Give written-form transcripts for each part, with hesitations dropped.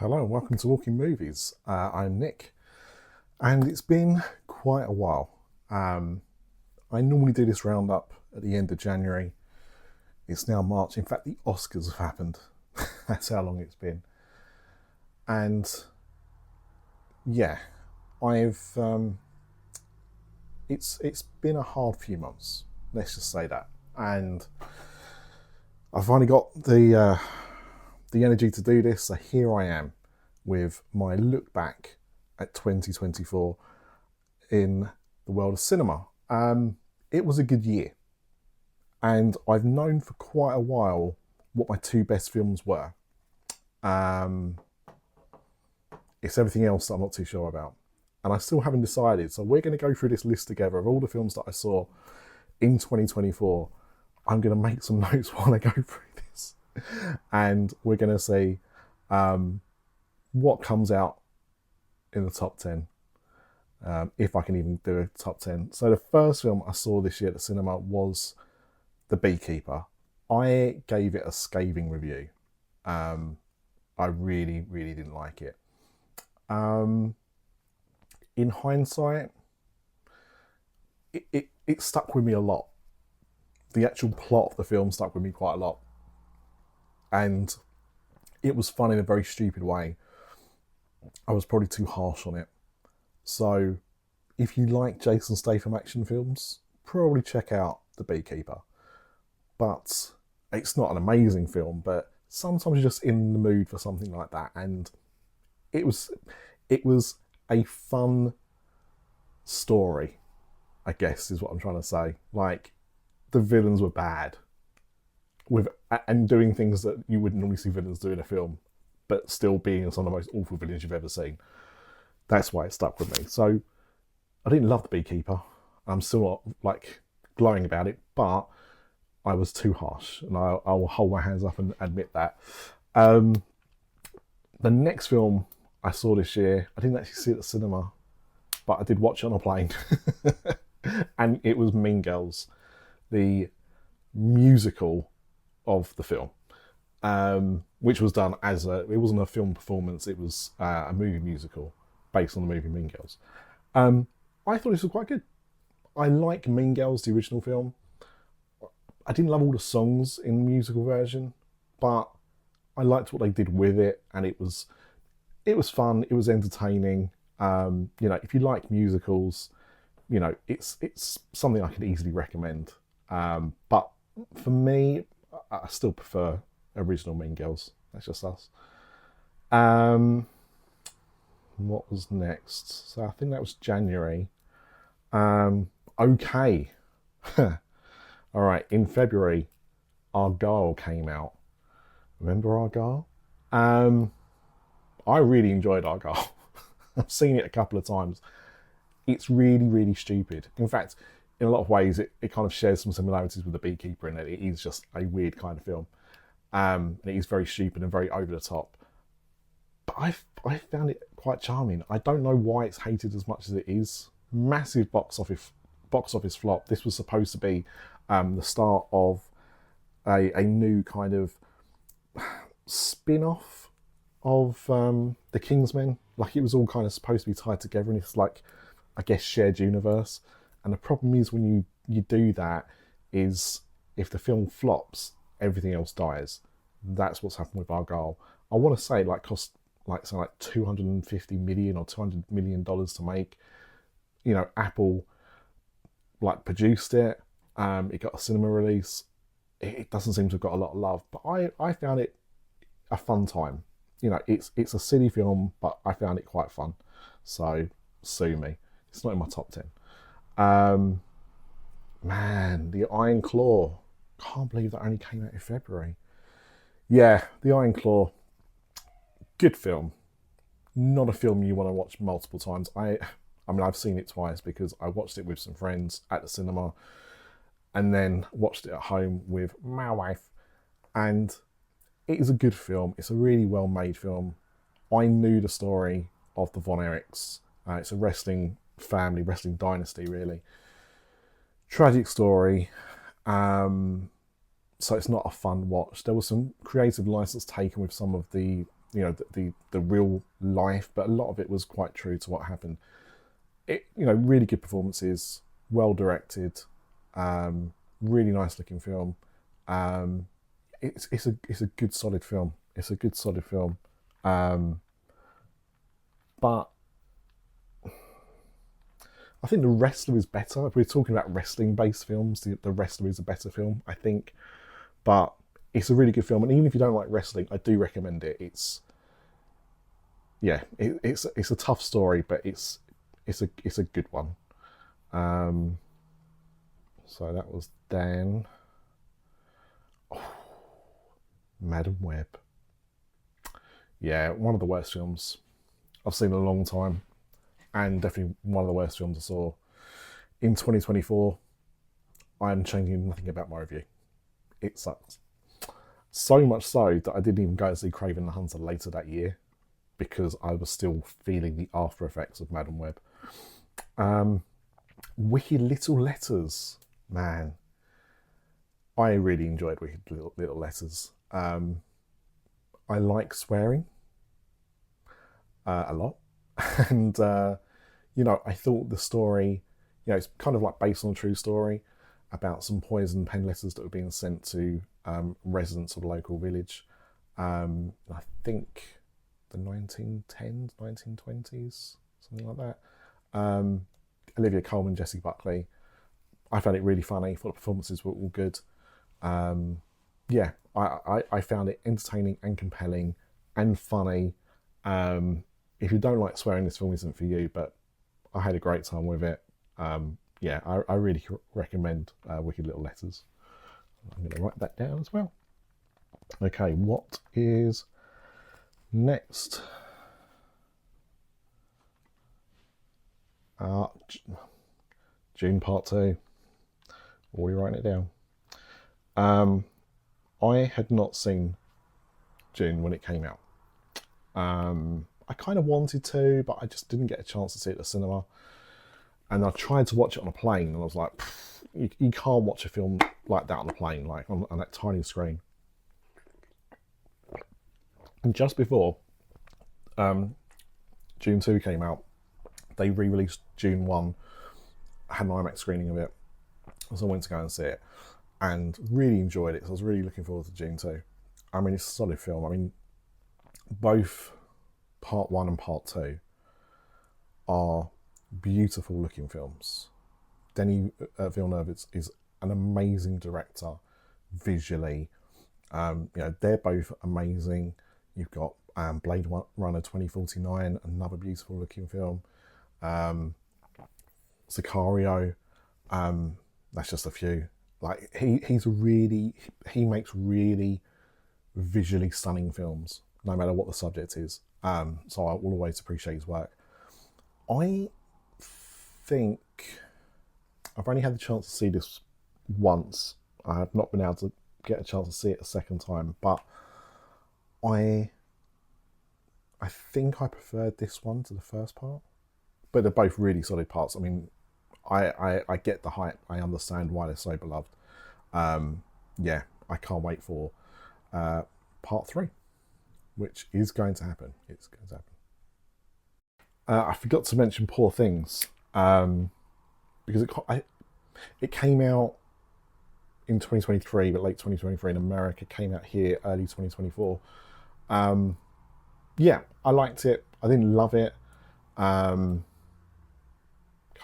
Hello and welcome to Walking Movies. I'm Nick, and it's been quite a while. I normally do this roundup at the end of January. It's now March. In fact, the Oscars have happened. That's how long it's been. And yeah, I've it's been a hard few months. Let's just say that. And I finally got the energy to do this. So here I am with my look back at 2024 in the world of cinema. It was a good year, and I've known for quite a while what my two best films were. Um, it's everything else that I'm not too sure about, and I still haven't decided. So we're going to go through this list together of all the films that I saw in 2024. I'm going to make some notes while I go through this, and we're going to see what comes out in the top 10, if I can even do a top 10. So the first film I saw this year at the cinema was The Beekeeper. I gave it a scathing review. I really, really didn't like it. In hindsight, it stuck with me a lot. The actual plot of the film stuck with me quite a lot. And it was fun in a very stupid way. I was probably too harsh on it. So if you like Jason Statham action films, probably check out The Beekeeper. But it's not an amazing film, but sometimes you're just in the mood for something like that. And it was a fun story, I guess is what I'm trying to say. Like, the villains were bad and doing things that you wouldn't normally see villains do in a film, but still being some of the most awful villains you've ever seen. That's why it stuck with me. So I didn't love The Beekeeper. I'm still not like glowing about it, but I was too harsh, and I will hold my hands up and admit that. The next film I saw this year, I didn't actually see it at the cinema, but I did watch it on a plane, and it was Mean Girls, the musical of the film, which was done as it wasn't a film performance, it was a movie musical based on the movie Mean Girls. I thought this was quite good. I like Mean Girls, the original film. I didn't love all the songs in the musical version, but I liked what they did with it, and it was fun. It was entertaining. If you like musicals, it's something I could easily recommend. But for me, I still prefer original Mean Girls. That's just us. What was next? So I think that was January. Okay. All right. In February, Argyle came out. Remember Argyle? I really enjoyed Argyle. I've seen it a couple of times. It's really, really stupid. In fact, in a lot of ways, it kind of shares some similarities with The Beekeeper in that it is just a weird kind of film. And it is very stupid and very over the top. But I found it quite charming. I don't know why it's hated as much as it is. Massive box office flop. This was supposed to be the start of a new kind of spin-off of the Kingsmen. Like, it was all kind of supposed to be tied together, and it's like, I guess, shared universe. And the problem is when you do that is if the film flops, everything else dies. That's what's happened with Argyle. I want to say it cost like $250 million or $200 million to make. Apple produced it. It got a cinema release. It doesn't seem to have got a lot of love, but I found it a fun time. It's a silly film, but I found it quite fun. So sue me. It's not in my top 10. Man, The Iron Claw. Can't believe that only came out in February. Yeah, The Iron Claw. Good film. Not a film you want to watch multiple times. I've seen it twice because I watched it with some friends at the cinema and then watched it at home with my wife. And it is a good film. It's a really well-made film. I knew the story of the Von Erichs. It's a wrestling family, wrestling dynasty, really. Tragic story. So it's not a fun watch. There was some creative license taken with some of the the real life, but a lot of it was quite true to what happened. Really good performances, well directed, really nice looking film. It's a good solid film. It's a good solid film. But I think The Wrestler is better. If we're talking about wrestling based films, The Wrestler is a better film, I think. But it's a really good film, and even if you don't like wrestling, I do recommend it. It's a tough story, but it's a good one. So that was Dan. Madam Web. Yeah, one of the worst films I've seen in a long time, and definitely one of the worst films I saw in 2024. I'm changing nothing about my review. It sucks. So much so that I didn't even go and see Craven the Hunter later that year because I was still feeling the after effects of Madam Web. Wicked Little Letters, man. I really enjoyed Wicked Little Letters. I like swearing a lot. And, I thought the story, it's kind of like based on a true story about some poison pen letters that were being sent to residents of a local village. I think the 1910s, 1920s, something like that. Olivia Colman, Jessie Buckley. I found it really funny. I thought the performances were all good. I found it entertaining and compelling and funny. If you don't like swearing, this film isn't for you, but I had a great time with it. I really recommend Wicked Little Letters. I'm going to write that down as well. Okay, what is next? Dune Part 2. Already writing it down. I had not seen Dune when it came out. I kind of wanted to, but I just didn't get a chance to see it at the cinema. And I tried to watch it on a plane, and I was like, you can't watch a film like that on a plane, like on that tiny screen. And just before Dune 2 came out, they re-released Dune 1. I had an IMAX screening of it, so I went to go and see it, and really enjoyed it. So I was really looking forward to Dune 2. I mean, it's a solid film. I mean, both Part 1 and Part 2 are beautiful looking films. Denis Villeneuve is an amazing director visually. They're both amazing. You've got Blade Runner 2049, another beautiful looking film. Sicario, that's just a few. Like he makes really visually stunning films, no matter what the subject is. So I will always appreciate his work. I think I've only had the chance to see this once. I have not been able to get a chance to see it a second time, but I think I preferred this one to the first part. But they're both really solid parts. I mean, I get the hype. I understand why they're so beloved. I can't wait for part 3, which is going to happen. It's going to happen. I forgot to mention Poor Things, because it came out in 2023, but late 2023 in America. Came out here early 2024. I liked it. I didn't love it. Can't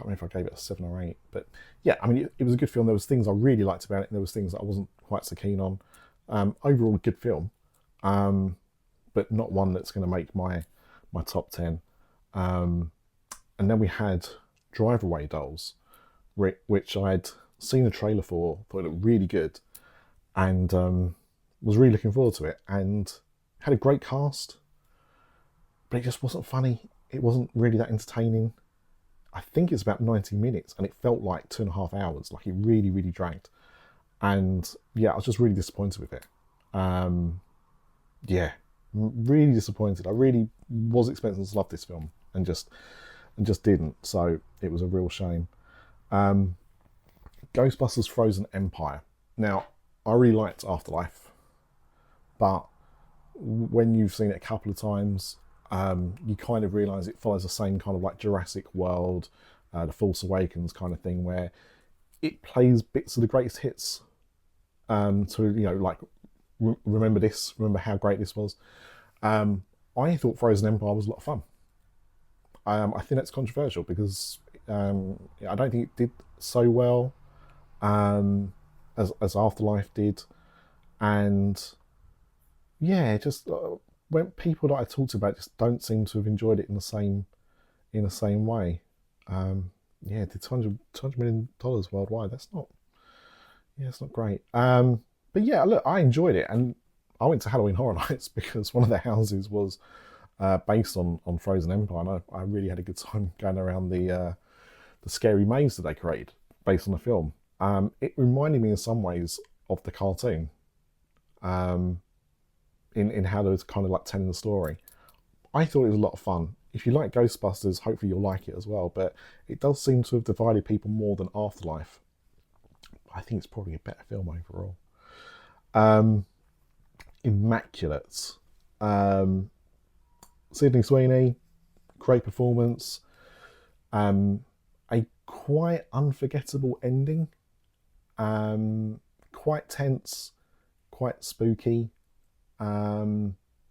remember if I gave it a 7 or 8, but yeah, I mean, it was a good film. There was things I really liked about it, and there was things that I wasn't quite so keen on. Overall, a good film, but not one that's going to make my top 10. And then we had Drive Away Dolls, which I'd seen a trailer for, thought it looked really good, and was really looking forward to it, and had a great cast, but it just wasn't funny. It wasn't really that entertaining. I think it's about 90 minutes, and it felt like 2.5 hours. Like, it really, really dragged. And yeah, I was just really disappointed with it. Really disappointed. I really was expecting to love this film, and just didn't. So it was a real shame. Ghostbusters Frozen Empire. Now, I really liked Afterlife, but when you've seen it a couple of times, you kind of realise it follows the same kind of like Jurassic World, The Force Awakens kind of thing, where it plays bits of the greatest hits to, you know, like remember this, remember how great this was. I thought Frozen Empire was a lot of fun. I think that's controversial because I don't think it did so well as Afterlife did, and yeah, just when people that I talked about just don't seem to have enjoyed it in the same way. Yeah, it did $200 million worldwide. That's not, yeah, it's not great. But yeah, look, I enjoyed it, and I went to Halloween Horror Nights because one of the houses was based on Frozen Empire, and I really had a good time going around the scary maze that they created based on the film. It reminded me in some ways of the cartoon, in how they was kind of like telling the story. I thought it was a lot of fun. If you like Ghostbusters, hopefully you'll like it as well. But it does seem to have divided people more than Afterlife. I think it's probably a better film overall. Immaculate. Sydney Sweeney, great performance. A quite unforgettable ending. Quite tense, quite spooky. A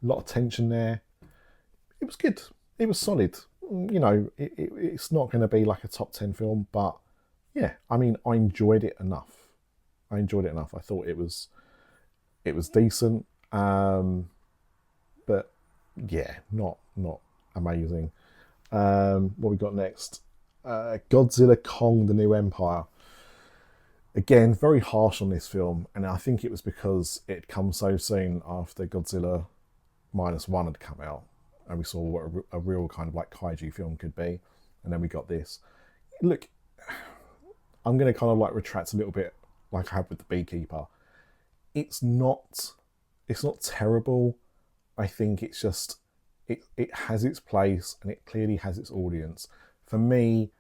lot of tension there. It was good. It was solid. You know, it's not going to be like a top 10 film, but yeah, I mean, I enjoyed it enough. I thought it was decent, but yeah, not amazing. What we got next? Godzilla Kong: The New Empire. Again, very harsh on this film, and I think it was because it had come so soon after Godzilla -1 had come out, and we saw what a real kind of like kaiju film could be, and then we got this. Look, I'm going to kind of like retract a little bit, like I had with The Beekeeper. It's not terrible. I think it's just it has its place, and it clearly has its audience. For me,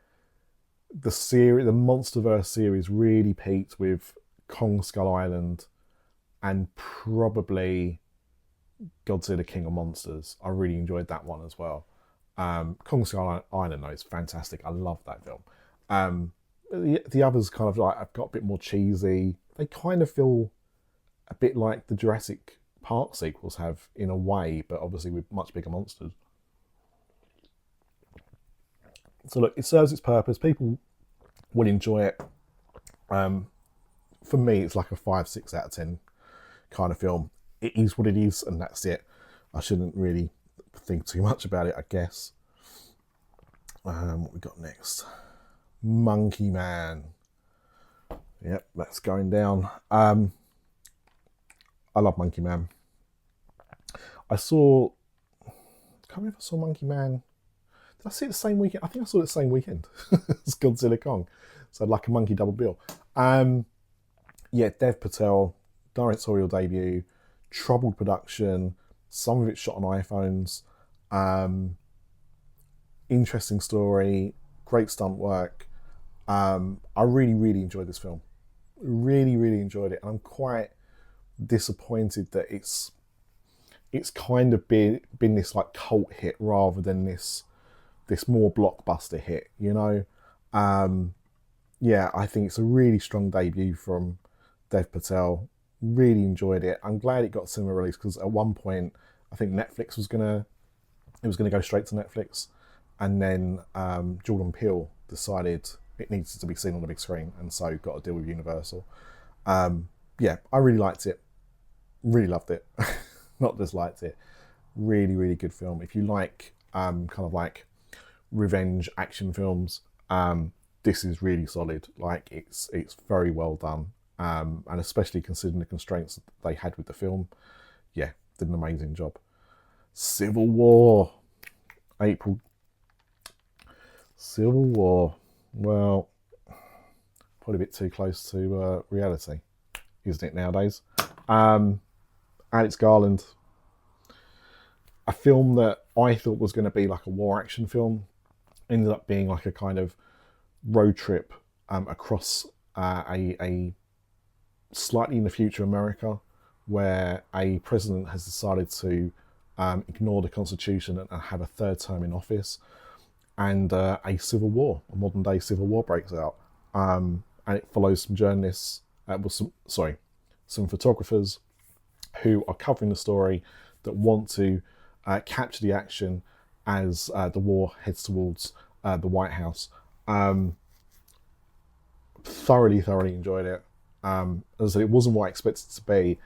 the Monsterverse series really peaked with Kong Skull Island and probably Godzilla King of Monsters. I really enjoyed that one as well. Kong Skull Island though is fantastic. I love that film. The others kind of like I've got a bit more cheesy. They kind of feel a bit like the Jurassic Park sequels have in a way, but obviously with much bigger monsters. So look, it serves its purpose. People will enjoy it. For me, it's like a 5-6 out of 10 kind of film. It is what it is, and that's it. I shouldn't really think too much about it, I guess. What we got next? Monkey Man. Yep, that's going down. I love Monkey Man. I can't remember if I saw Monkey Man. Did I see it the same weekend? I think I saw it the same weekend as Godzilla Kong. So like a monkey double bill. Yeah, Dev Patel, directorial debut, troubled production, some of it shot on iPhones. Interesting story, great stunt work. I really, really enjoyed this film. Really, really enjoyed it. And I'm quite disappointed that it's kind of been this like cult hit rather than this more blockbuster hit, you know? Yeah, I think it's a really strong debut from Dev Patel. Really enjoyed it. I'm glad it got cinema release because at one point I think Netflix was gonna go straight to Netflix, and then Jordan Peele decided it needs to be seen on the big screen, and so got a deal with Universal. Yeah, I really liked it. Really loved it. Not just liked it. Really, really good film. If you like kind of like revenge action films, this is really solid. Like it's very well done, and especially considering the constraints that they had with the film, yeah, did an amazing job. Civil War. Civil War. Well, probably a bit too close to reality, isn't it nowadays? Alex Garland, a film that I thought was going to be like a war action film, ended up being like a kind of road trip across a slightly in the future America, where a president has decided to ignore the constitution and have a third term in office, and a civil war, a modern day civil war, breaks out, and it follows some journalists, some photographers who are covering the story that want to capture the action as the war heads towards the White House. Thoroughly enjoyed it. As I said, it wasn't what I expected it to be,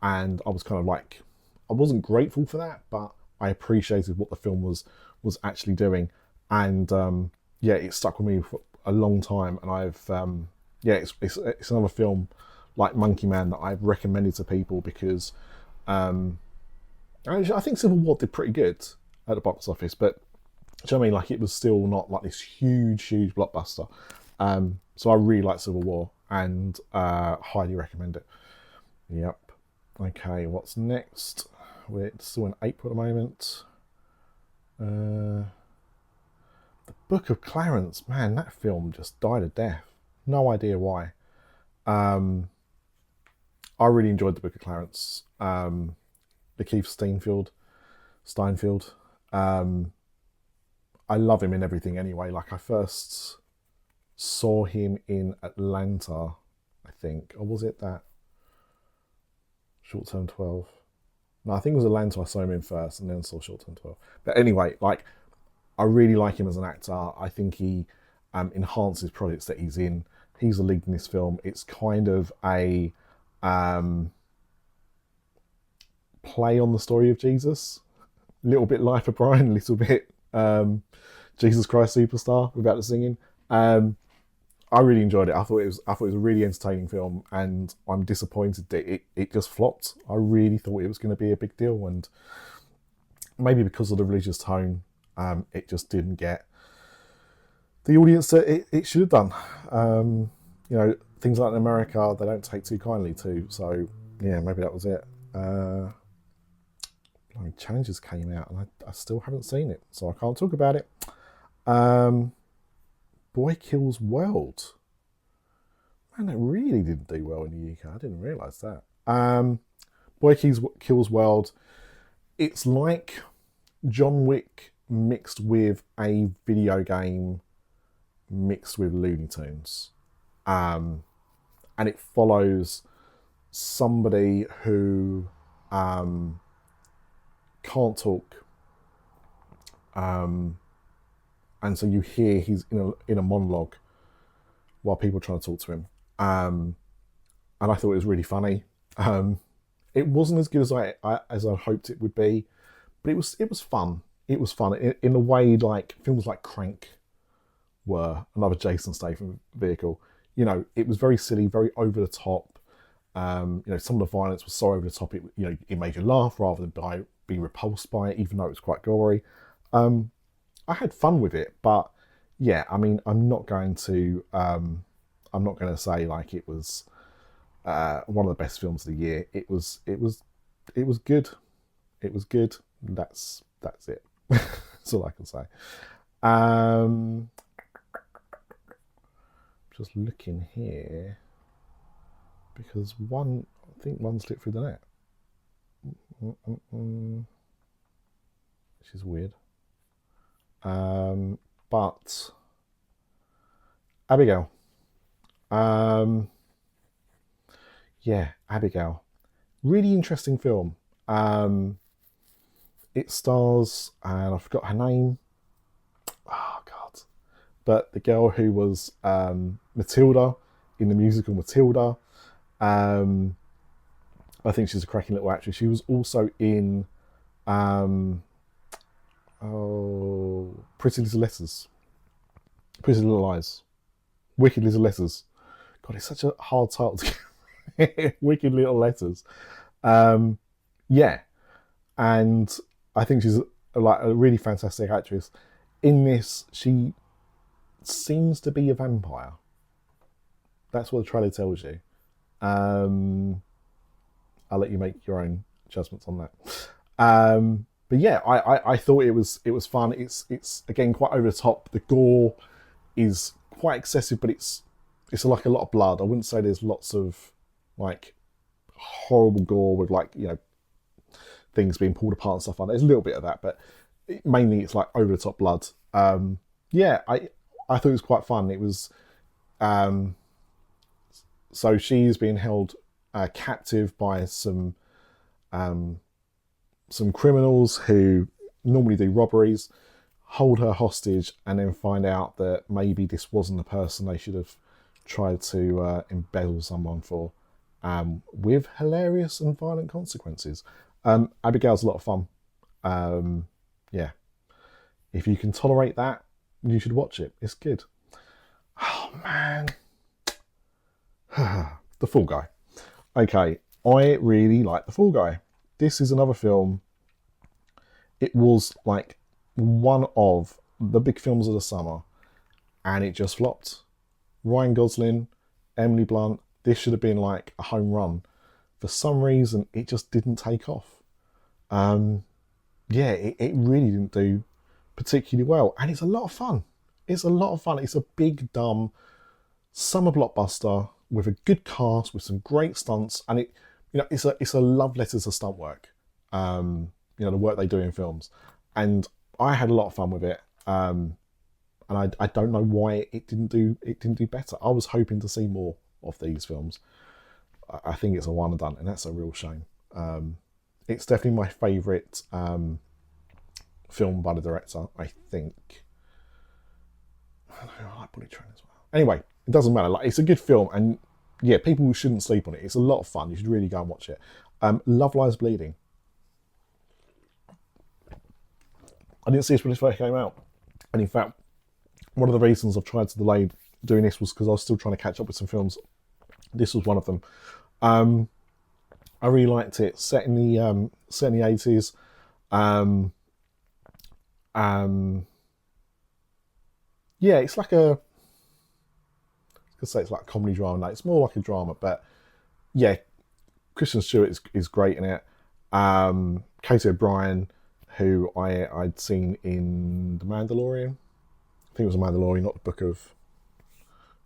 and I was kind of like, I wasn't grateful for that, but I appreciated what the film was actually doing, and yeah, it stuck with me for a long time. And I've yeah, it's another film like Monkey Man that I've recommended to people because I think Civil War did pretty good at the box office, but do you know what I mean? Like, it was still not like this huge blockbuster. So I really like Civil War and highly recommend it. Yep. Okay, what's next? We're still in April at the moment. The Book of Clarence, man, that film just died a death. No idea why. I really enjoyed The Book of Clarence. Lakeith Steinfeld. I love him in everything anyway. Like, I first saw him in Atlanta, I think. Or was it that? Short Term 12. No, I think it was Atlanta I saw him in first and then saw Short Term 12. But anyway, like, I really like him as an actor. I think he enhances projects that he's in. He's the lead in this film. It's kind of a play on the story of Jesus. A little bit Life of Brian, a little bit Jesus Christ Superstar without the singing. I really enjoyed it. I thought it was a really entertaining film, and I'm disappointed that it just flopped. I really thought it was going to be a big deal, and maybe because of the religious tone, it just didn't get the audience that it should have done. You know, things like in America, they don't take too kindly to. So yeah, maybe that was it. Challenges came out, and I still haven't seen it, so I can't talk about it. Boy Kills World. Man, it really didn't do well in the UK. I didn't realise that. Boy Kills World. It's like John Wick mixed with a video game mixed with Looney Tunes. And it follows somebody who can't talk. And so you hear he's in a monologue while people are trying to talk to him. And I thought it was really funny. It wasn't as good as I hoped it would be, but it was fun. It was fun in a way like films like Crank were, another Jason Statham vehicle. You know, it was very silly, very over the top. You know, some of the violence was so over the top, it made you laugh rather than be repulsed by it, even though it was quite gory. I had fun with it, but yeah, I mean, I'm not going to say like it was one of the best films of the year. It was good. It was good. That's it. That's all I can say. Just looking here because I think one slipped through the net. Which is weird. But Abigail. Yeah, Abigail. Really interesting film. It stars, and I forgot her name. Oh God! But the girl who was Matilda in the musical Matilda. I think she's a cracking little actress. She was also in Pretty Little Letters, Pretty Little Lies, Wicked Little Letters. God, it's such a hard title to get. Wicked Little Letters. Yeah, and I think she's a really fantastic actress. In this, she seems to be a vampire. That's what the trailer tells you. I'll let you make your own judgments on that. But yeah, I thought it was fun. It's again quite over the top. The gore is quite excessive, but it's like a lot of blood. I wouldn't say there's lots of like horrible gore with like, you know, things being pulled apart and stuff like that. There's a little bit of that, but mainly it's like over the top blood. Yeah, I thought it was quite fun. It was so she's being held captive by some criminals who normally do robberies, hold her hostage, and then find out that maybe this wasn't the person they should have tried to embezzle someone for, with hilarious and violent consequences. Abigail's a lot of fun. Yeah, if you can tolerate that, you should watch it. It's good. Oh man, The Fall Guy. Okay, I really like The Fall Guy. This is another film. It was like one of the big films of the summer, and it just flopped. Ryan Gosling, Emily Blunt, this should have been like a home run. For some reason, it just didn't take off. Yeah, it really didn't do particularly well, and it's a lot of fun. It's a lot of fun. It's a big, dumb summer blockbuster with a good cast, with some great stunts, and it's a love letter to stunt work. You know, the work they do in films, and I had a lot of fun with it. And I don't know why it didn't do better. I was hoping to see more of these films. I think it's a one and done, and that's a real shame. It's definitely my favourite film by the director, I think. I don't know, I like Bullet Train as well. Anyway, it doesn't matter. Like, it's a good film, and yeah, people shouldn't sleep on it. It's a lot of fun. You should really go and watch it. Love Lies Bleeding. I didn't see this when it first came out, and in fact, one of the reasons I've tried to delay doing this was because I was still trying to catch up with some films. This was one of them. I really liked it. Set in the 80s. Yeah, it's like a. I could say it's like a comedy drama. No, it's more like a drama, but yeah, Kristen Stewart is great in it. Katie O'Brien, who I'd seen in The Mandalorian. I think it was The Mandalorian, not the Book of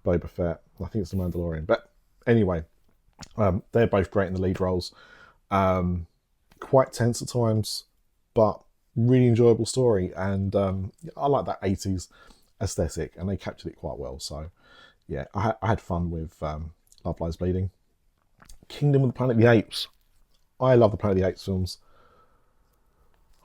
Boba Fett. I think it's The Mandalorian. But anyway, they're both great in the lead roles. Quite tense at times, but really enjoyable story. And I like that 80s aesthetic, and they captured it quite well. So yeah, I had fun with Love Lies Bleeding. Kingdom of the Planet of the Apes. I love the Planet of the Apes films.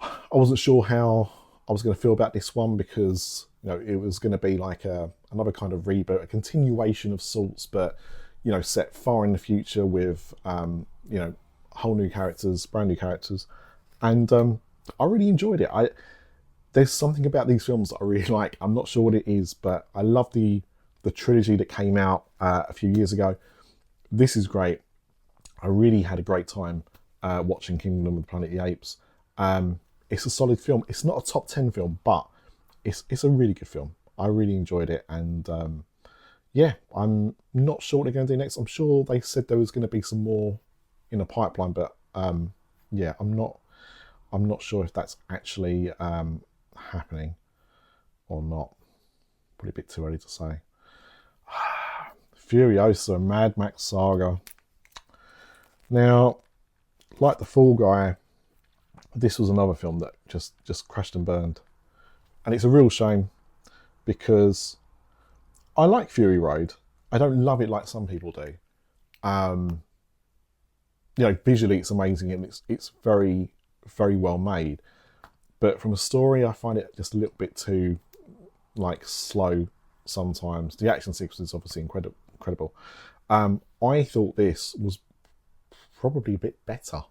I wasn't sure how I was going to feel about this one because, you know, it was going to be like another kind of reboot, a continuation of sorts, but, you know, set far in the future with, you know, whole new characters, brand new characters. And I really enjoyed it. There's something about these films that I really like. I'm not sure what it is, but I love the trilogy that came out a few years ago. This is great. I really had a great time watching Kingdom of the Planet of the Apes. It's a solid film. It's not a top 10 film, but it's a really good film. I really enjoyed it, and yeah, I'm not sure what they're going to do next. I'm sure they said there was going to be some more in the pipeline, but yeah, I'm not sure if that's actually happening or not. Probably a bit too early to say. Furiosa, Mad Max Saga. Now, like The Fall Guy, this was another film that just crashed and burned. And it's a real shame because I like Fury Road. I don't love it like some people do. You know, visually it's amazing and it's very, very well made. But from a story, I find it just a little bit too, like, slow sometimes. The action sequence is obviously incredible. I thought this was probably a bit better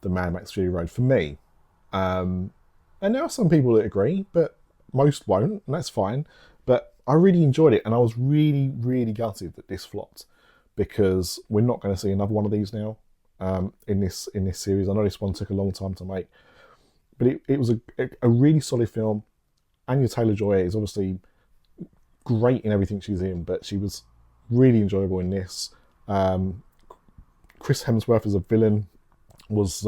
than Mad Max Fury Road for me. And there are some people that agree, but most won't, and that's fine. But I really enjoyed it, and I was really, really gutted that this flopped because we're not going to see another one of these now in this series. I know this one took a long time to make, but it was a really solid film. Anya Taylor-Joy is obviously great in everything she's in, but she was really enjoyable in this. Chris Hemsworth as a villain was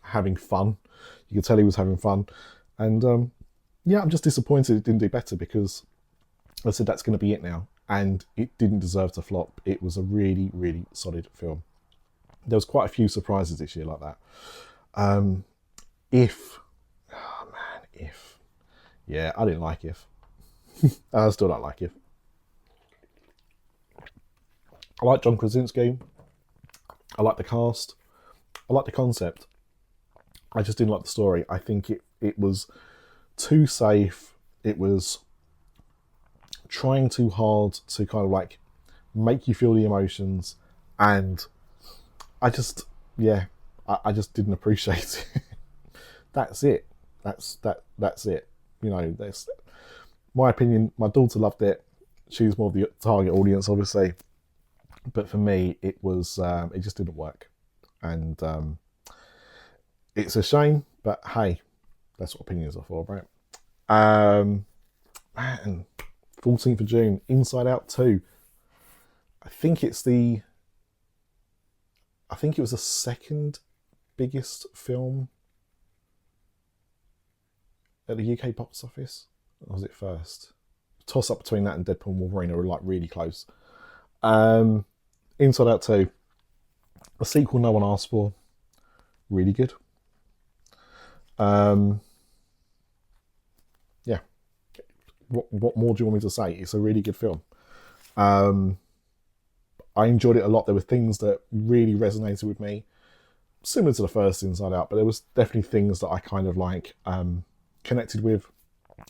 having fun. You could tell he was having fun, and yeah, I'm just disappointed it didn't do better because I said that's going to be it now, and it didn't deserve to flop. It was a really, really solid film. There was quite a few surprises this year like that. Um, if, oh man, if, yeah, I didn't like If. I still don't like If. I like John Krasinski. I like the cast. I like the concept. I just didn't like the story. I think it was too safe. It was trying too hard to kind of like make you feel the emotions, and I just, yeah, I just didn't appreciate it. That's it. That's it. You know, that's my opinion. My daughter loved it. She's more of the target audience, obviously, but for me, it just didn't work, and it's a shame. But hey, that's what opinions are for, right? Um, man, 14th of June, Inside Out 2. I think it's the. I think it was the second biggest film at the UK box office. Or was it first? Toss up between that and Deadpool and Wolverine are like really close. Inside Out 2. A sequel no one asked for. Really good. Yeah. What more do you want me to say? It's a really good film. I enjoyed it a lot. There were things that really resonated with me, similar to the first Inside Out, but there was definitely things that I kind of like connected with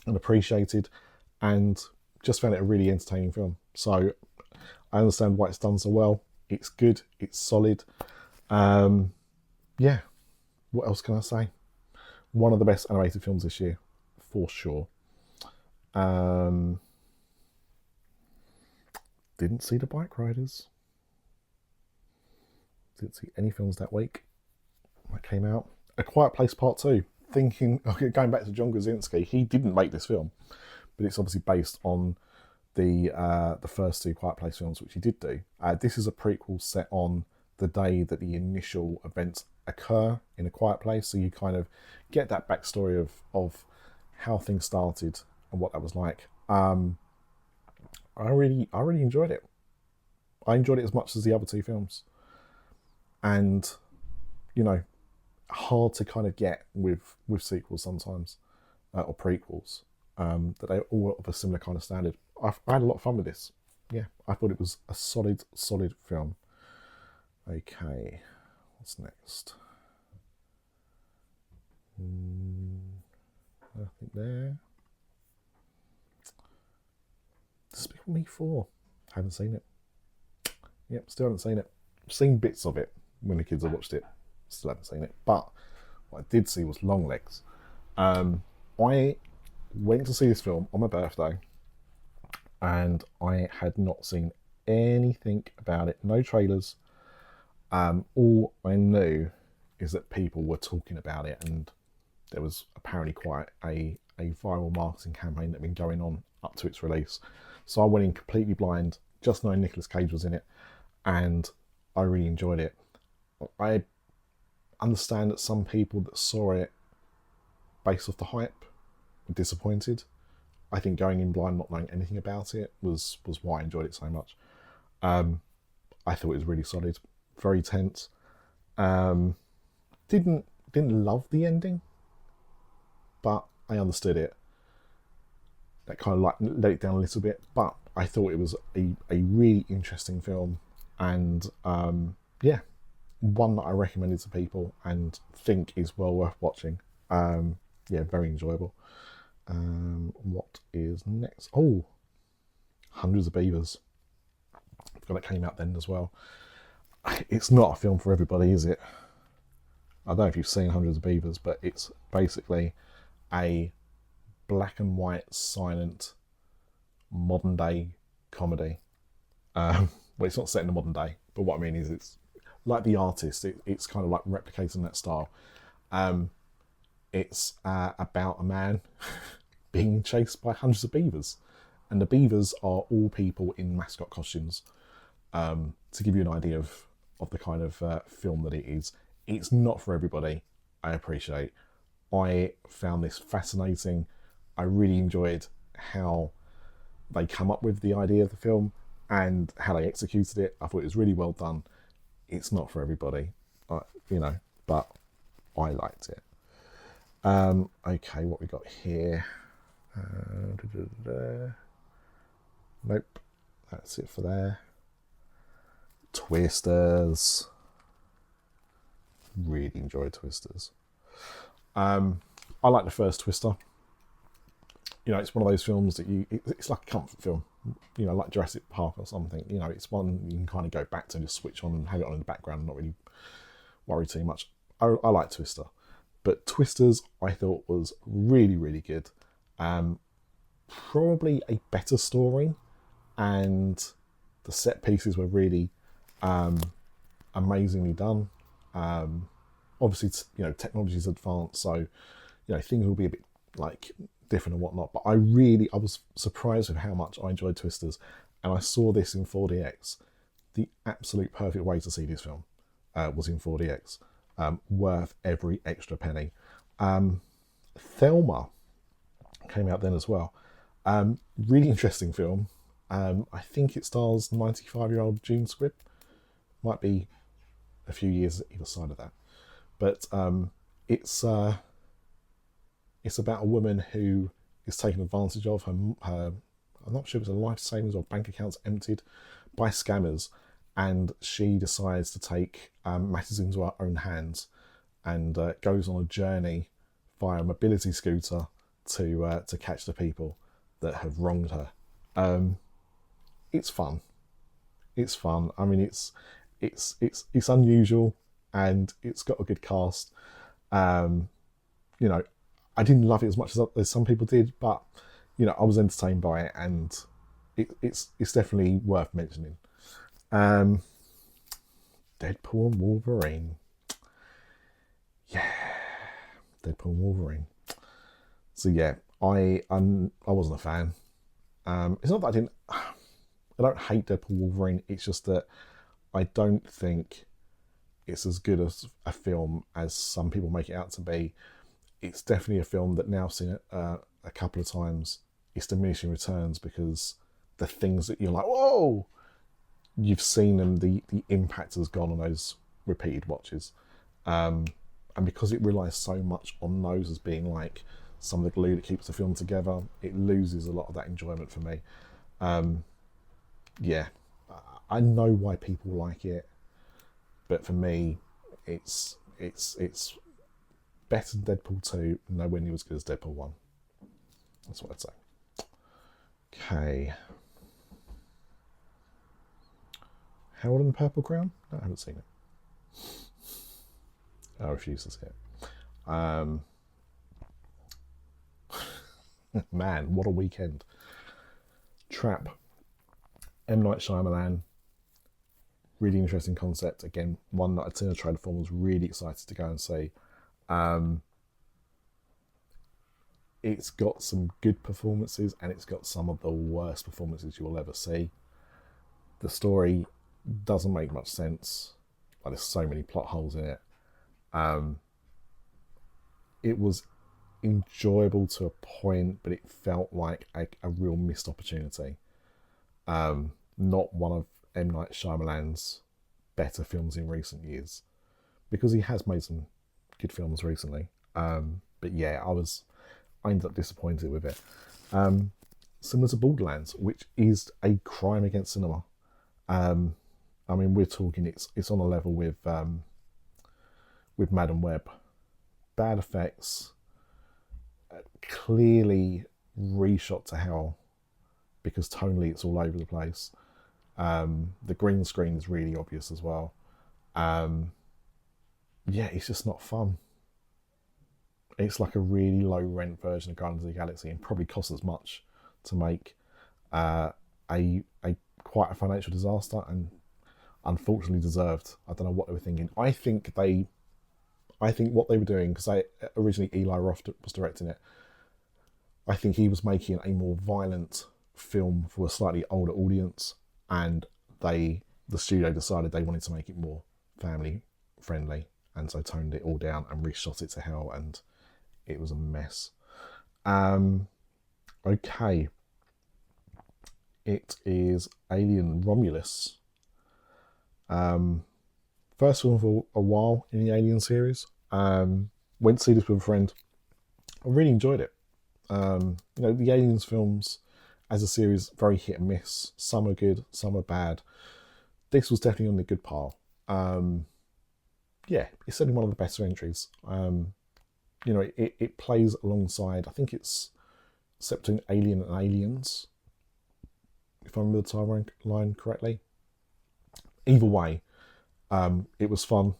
and appreciated, and just found it a really entertaining film. So I understand why it's done so well. It's good. It's solid. Yeah. What else can I say? One of the best animated films this year, for sure. Didn't see The Bike Riders. Didn't see any films that week that came out. A Quiet Place Part 2. Thinking, okay, going back to John Krasinski, he didn't make this film, but it's obviously based on the first two Quiet Place films, which he did do. This is a prequel set on the day that the initial events occur in A Quiet Place, so you kind of get that backstory of how things started and what that was like. I really enjoyed it. I enjoyed it as much as the other two films, and you know, hard to kind of get with sequels sometimes, or prequels, that they're all of a similar kind of standard. I had a lot of fun with this. Yeah, I thought it was a solid film. Okay, what's next? Nothing there. Despicable Me 4. Haven't seen it. Yep, still haven't seen it. Seen bits of it when the kids have watched it. Still haven't seen it. But what I did see was Longlegs. I went to see this film on my birthday, and I had not seen anything about it. No trailers. All I knew is that people were talking about it, and there was apparently quite a viral marketing campaign that had been going on up to its release. So I went in completely blind, just knowing Nicolas Cage was in it, and I really enjoyed it. I understand that some people that saw it based off the hype were disappointed. I think going in blind, not knowing anything about it, was why I enjoyed it so much. I thought it was really solid, very tense. Didn't love the ending, but I understood it. That kind of like let it down a little bit, but I thought it was a really interesting film, and yeah, one that I recommended to people and think is well worth watching. Yeah, very enjoyable. What is next? Oh, Hundreds of Beavers. I forgot it came out then as well. It's not a film for everybody, is it? I don't know if you've seen Hundreds of Beavers, but it's basically a black and white, silent, modern day comedy. Well, it's not set in the modern day, but what I mean is it's like The Artist. It's kind of like replicating that style. It's about a man being chased by hundreds of beavers, and the beavers are all people in mascot costumes. To give you an idea of the kind of film that it is, it's not for everybody. I appreciate. I found this fascinating. I really enjoyed how they come up with the idea of the film and how they executed it. I thought it was really well done. it's not for everybody, you know, but I liked it. Okay, what we got here? Nope, that's it for there. Twisters. Really enjoyed Twisters. I like the first Twister. You know, it's one of those films that it's like a comfort film. You know, like Jurassic Park or something. You know, it's one you can kind of go back to and just switch on and have it on in the background and not really worry too much. I like Twister. But Twisters, I thought was really, really good. Probably a better story, and the set pieces were really amazingly done. Obviously, you know, technology's advanced, so you know things will be a bit like different and whatnot. But I was surprised with how much I enjoyed Twisters, and I saw this in 4DX. The absolute perfect way to see this film was in 4DX. Worth every extra penny. Thelma came out then as well. Really interesting film. I think it stars 95-year-old June Squibb. Might be a few years either side of that. But it's about a woman who is taken advantage of. Her I'm not sure if it's a life savings or bank accounts emptied by scammers, and she decides to take matters into her own hands and goes on a journey via a mobility scooter to catch the people that have wronged her. It's fun. It's fun. I mean, it's unusual, and it's got a good cast. You know, I didn't love it as much as some people did, but you know, I was entertained by it, and it's definitely worth mentioning. Deadpool and Wolverine. Yeah, Deadpool and Wolverine. So yeah, I wasn't a fan. It's not that I don't hate Deadpool Wolverine. It's just that I don't think it's as good as a film as some people make it out to be. It's definitely a film that now I've seen it a couple of times. It's diminishing returns because the things that you're like, whoa, you've seen them. The impact has gone on those repeated watches, and because it relies so much on those as being like some of the glue that keeps the film together, it loses a lot of that enjoyment for me. Yeah, I know why people like it, but for me, it's better than Deadpool 2, nowhere near as good as Deadpool 1. That's what I'd say. Okay. Harold and the Purple Crown? No, I haven't seen it. I refuse to see it. Man, what a weekend. Trap. M. Night Shyamalan. Really interesting concept. Again, one that I'd seen a trailer for and was really excited to go and see. It's got some good performances, and it's got some of the worst performances you will ever see. The story doesn't make much sense. Like, there's so many plot holes in it. It was enjoyable to a point, but it felt like a real missed opportunity. Not one of M. Night Shyamalan's better films in recent years, because he has made some good films recently. But yeah, I ended up disappointed with it. Similar to Borderlands, which is a crime against cinema. I mean, we're talking it's on a level with Madam Web. Bad effects, clearly reshot to hell, because tonally it's all over the place. The green screen is really obvious as well. Yeah, it's just not fun. It's like a really low rent version of Guardians of the Galaxy, and probably costs as much to make a quite a financial disaster, and unfortunately deserved. I don't know what they were thinking. I think what they were doing, because originally Eli Roth was directing it, I think he was making a more violent film for a slightly older audience, and the studio decided they wanted to make it more family friendly, and so toned it all down and reshot it to hell, and it was a mess. Okay. It is Alien Romulus. first film for a while in the Alien series. Went to see this with a friend. I really enjoyed it. The Aliens films as a series, very hit and miss. Some are good, some are bad. This was definitely on the good pile. Yeah, it's certainly one of the better entries. It plays alongside, I think it's set between Alien and Aliens, if I remember the timeline correctly. Either way, it was fun.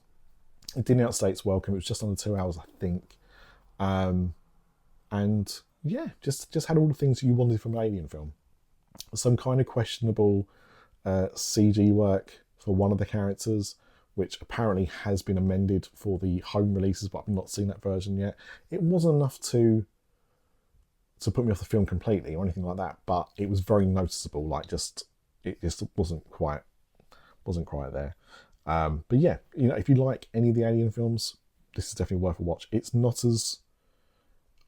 It didn't outstay its welcome. It was just under 2 hours, I think. And yeah, just had all the things you wanted from an Alien film. Some kind of questionable CG work for one of the characters, which apparently has been amended for the home releases, but I've not seen that version yet. It wasn't enough to put me off the film completely or anything like that, but it was very noticeable. It just wasn't quite there. But yeah, if you like any of the Alien films, this is definitely worth a watch. It's not as...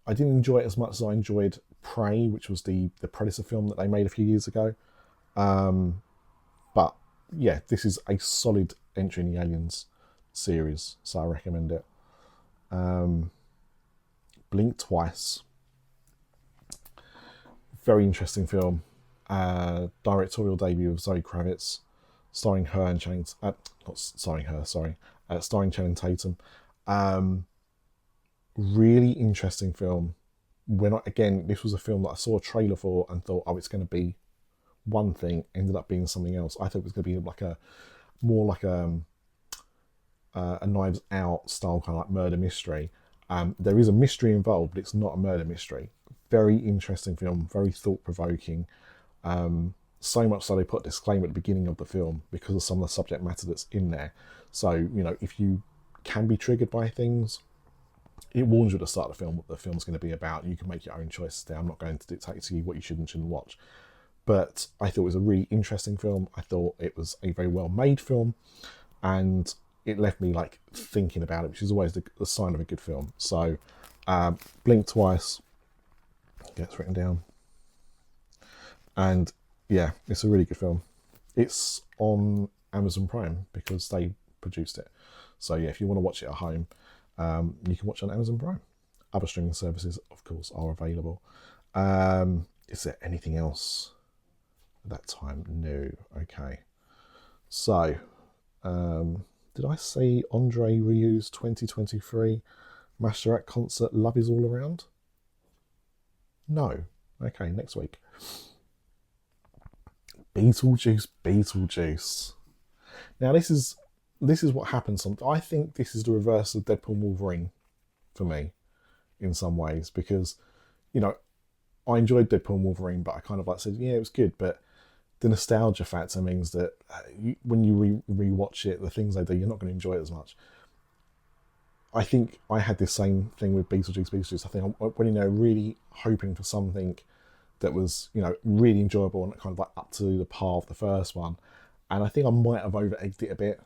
I didn't enjoy it as much as I enjoyed Prey, which was the Predator film that they made a few years ago. But yeah, this is a solid entry in the Aliens series, so I recommend it. Blink Twice. Very interesting film. Directorial debut of Zoe Kravitz, starring Channing Tatum. Really interesting film. This was a film that I saw a trailer for and thought, oh, it's going to be one thing, ended up being something else. I thought it was going to be more like a Knives Out style, kind of like murder mystery. There is a mystery involved, but it's not a murder mystery. Very interesting film, very thought-provoking. So much so they put a disclaimer at the beginning of the film because of some of the subject matter that's in there. So, if you can be triggered by things, it warns you at the start of the film what the film's going to be about. You can make your own choices there. I'm not going to dictate to you what you should and shouldn't watch. But I thought it was a really interesting film. I thought it was a very well-made film. And it left me thinking about it, which is always the sign of a good film. So, Blink Twice gets written down. And yeah, it's a really good film. It's on Amazon Prime because they produced it. So yeah, if you want to watch it at home, you can watch it on Amazon Prime. Other streaming services, of course, are available. Is there anything else at that time? No. Okay. So, did I say Andre Rieu's 2023 Master Act concert Love Is All Around? No. Okay, next week. Beetlejuice. Now this is what happens. I think this is the reverse of Deadpool and Wolverine for me in some ways, because I enjoyed Deadpool and Wolverine, but I kind of said, yeah, it was good, but the nostalgia factor means that when you re-watch it, the things they do, you're not going to enjoy it as much. I think I had this same thing with Beetlejuice. I think I went in there really hoping for something that was, really enjoyable and kind of up to the par of the first one. And I think I might have over-egged it a bit.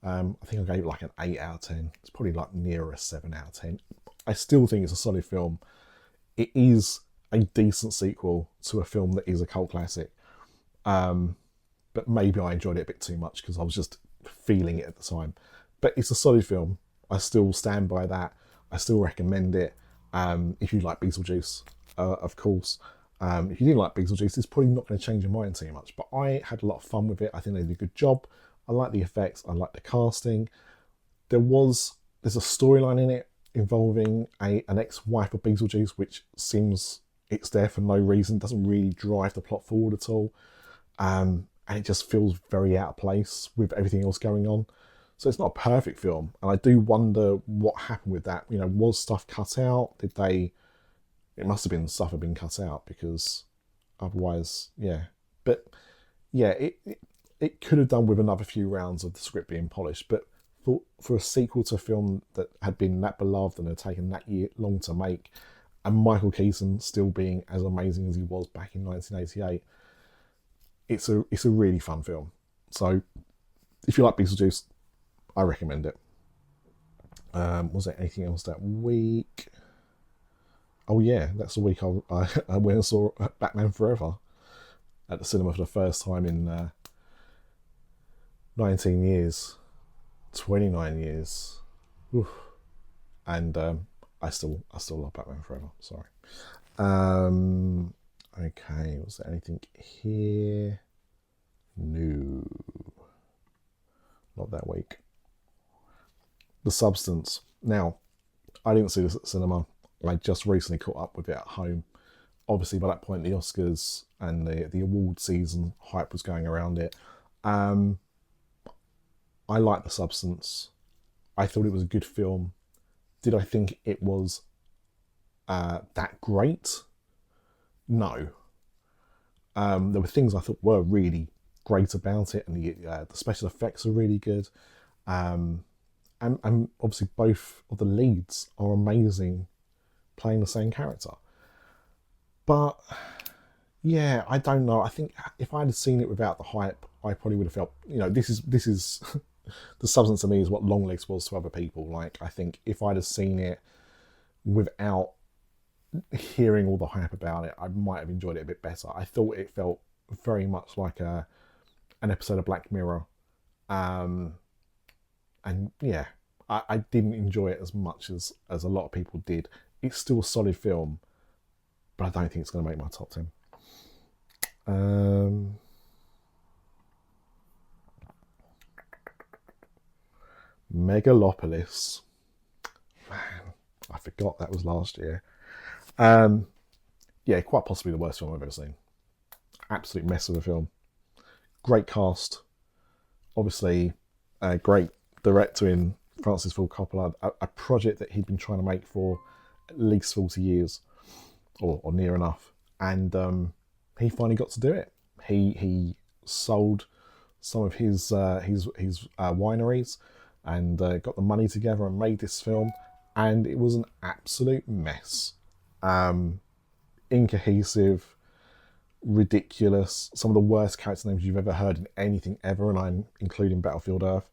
I think I gave it an 8 out of 10. It's probably nearer a 7 out of 10. I still think it's a solid film. It is a decent sequel to a film that is a cult classic. But maybe I enjoyed it a bit too much because I was just feeling it at the time. But it's a solid film. I still stand by that. I still recommend it. If you like Beetlejuice, of course. If you didn't like Beetlejuice, it's probably not going to change your mind too much. But I had a lot of fun with it. I think they did a good job. I like the effects. I like the casting. There's a storyline in it involving an ex-wife of Beetlejuice, which seems it's there for no reason. Doesn't really drive the plot forward at all. And it just feels very out of place with everything else going on. So it's not a perfect film. And I do wonder what happened with that. Was stuff cut out? It must have been stuff had been cut out, because otherwise, yeah. But yeah, it could have done with another few rounds of the script being polished. But for a sequel to a film that had been that beloved and had taken that long to make, and Michael Keaton still being as amazing as he was back in 1988, it's a really fun film. So if you like Beetlejuice, I recommend it. Was there anything else that week? Oh yeah, that's the week I went and saw Batman Forever at the cinema for the first time in 19 years. 29 years. Oof. And I still love Batman Forever. Sorry. Okay, was there anything here? No, not that week. The Substance. Now, I didn't see this at the cinema. I just recently caught up with it at home. Obviously, by that point, the Oscars and the award season hype was going around it. I liked The Substance. I thought it was a good film. Did I think it was that great? No. There were things I thought were really great about it, and the special effects are really good. And obviously both of the leads are amazing playing the same character. But yeah, I don't know. I think if I'd seen it without the hype, I probably would have felt, this is The Substance to me is what Longlegs was to other people. Like, I think if I'd have seen it without hearing all the hype about it, I might have enjoyed it a bit better. I thought it felt very much like an episode of Black Mirror. And yeah, I didn't enjoy it as much as a lot of people did. It's still a solid film, but I don't think it's going to make my top 10. Megalopolis. Man, I forgot that was last year. Yeah, quite possibly the worst film I've ever seen. Absolute mess of a film. Great cast. Obviously, a great director in Francis Ford Coppola. A project that he'd been trying to make for at least 40 years, or near enough. And he finally got to do it. He sold some of his wineries and got the money together and made this film. And it was an absolute mess. Incohesive, ridiculous, some of the worst character names you've ever heard in anything ever, and I'm including Battlefield Earth.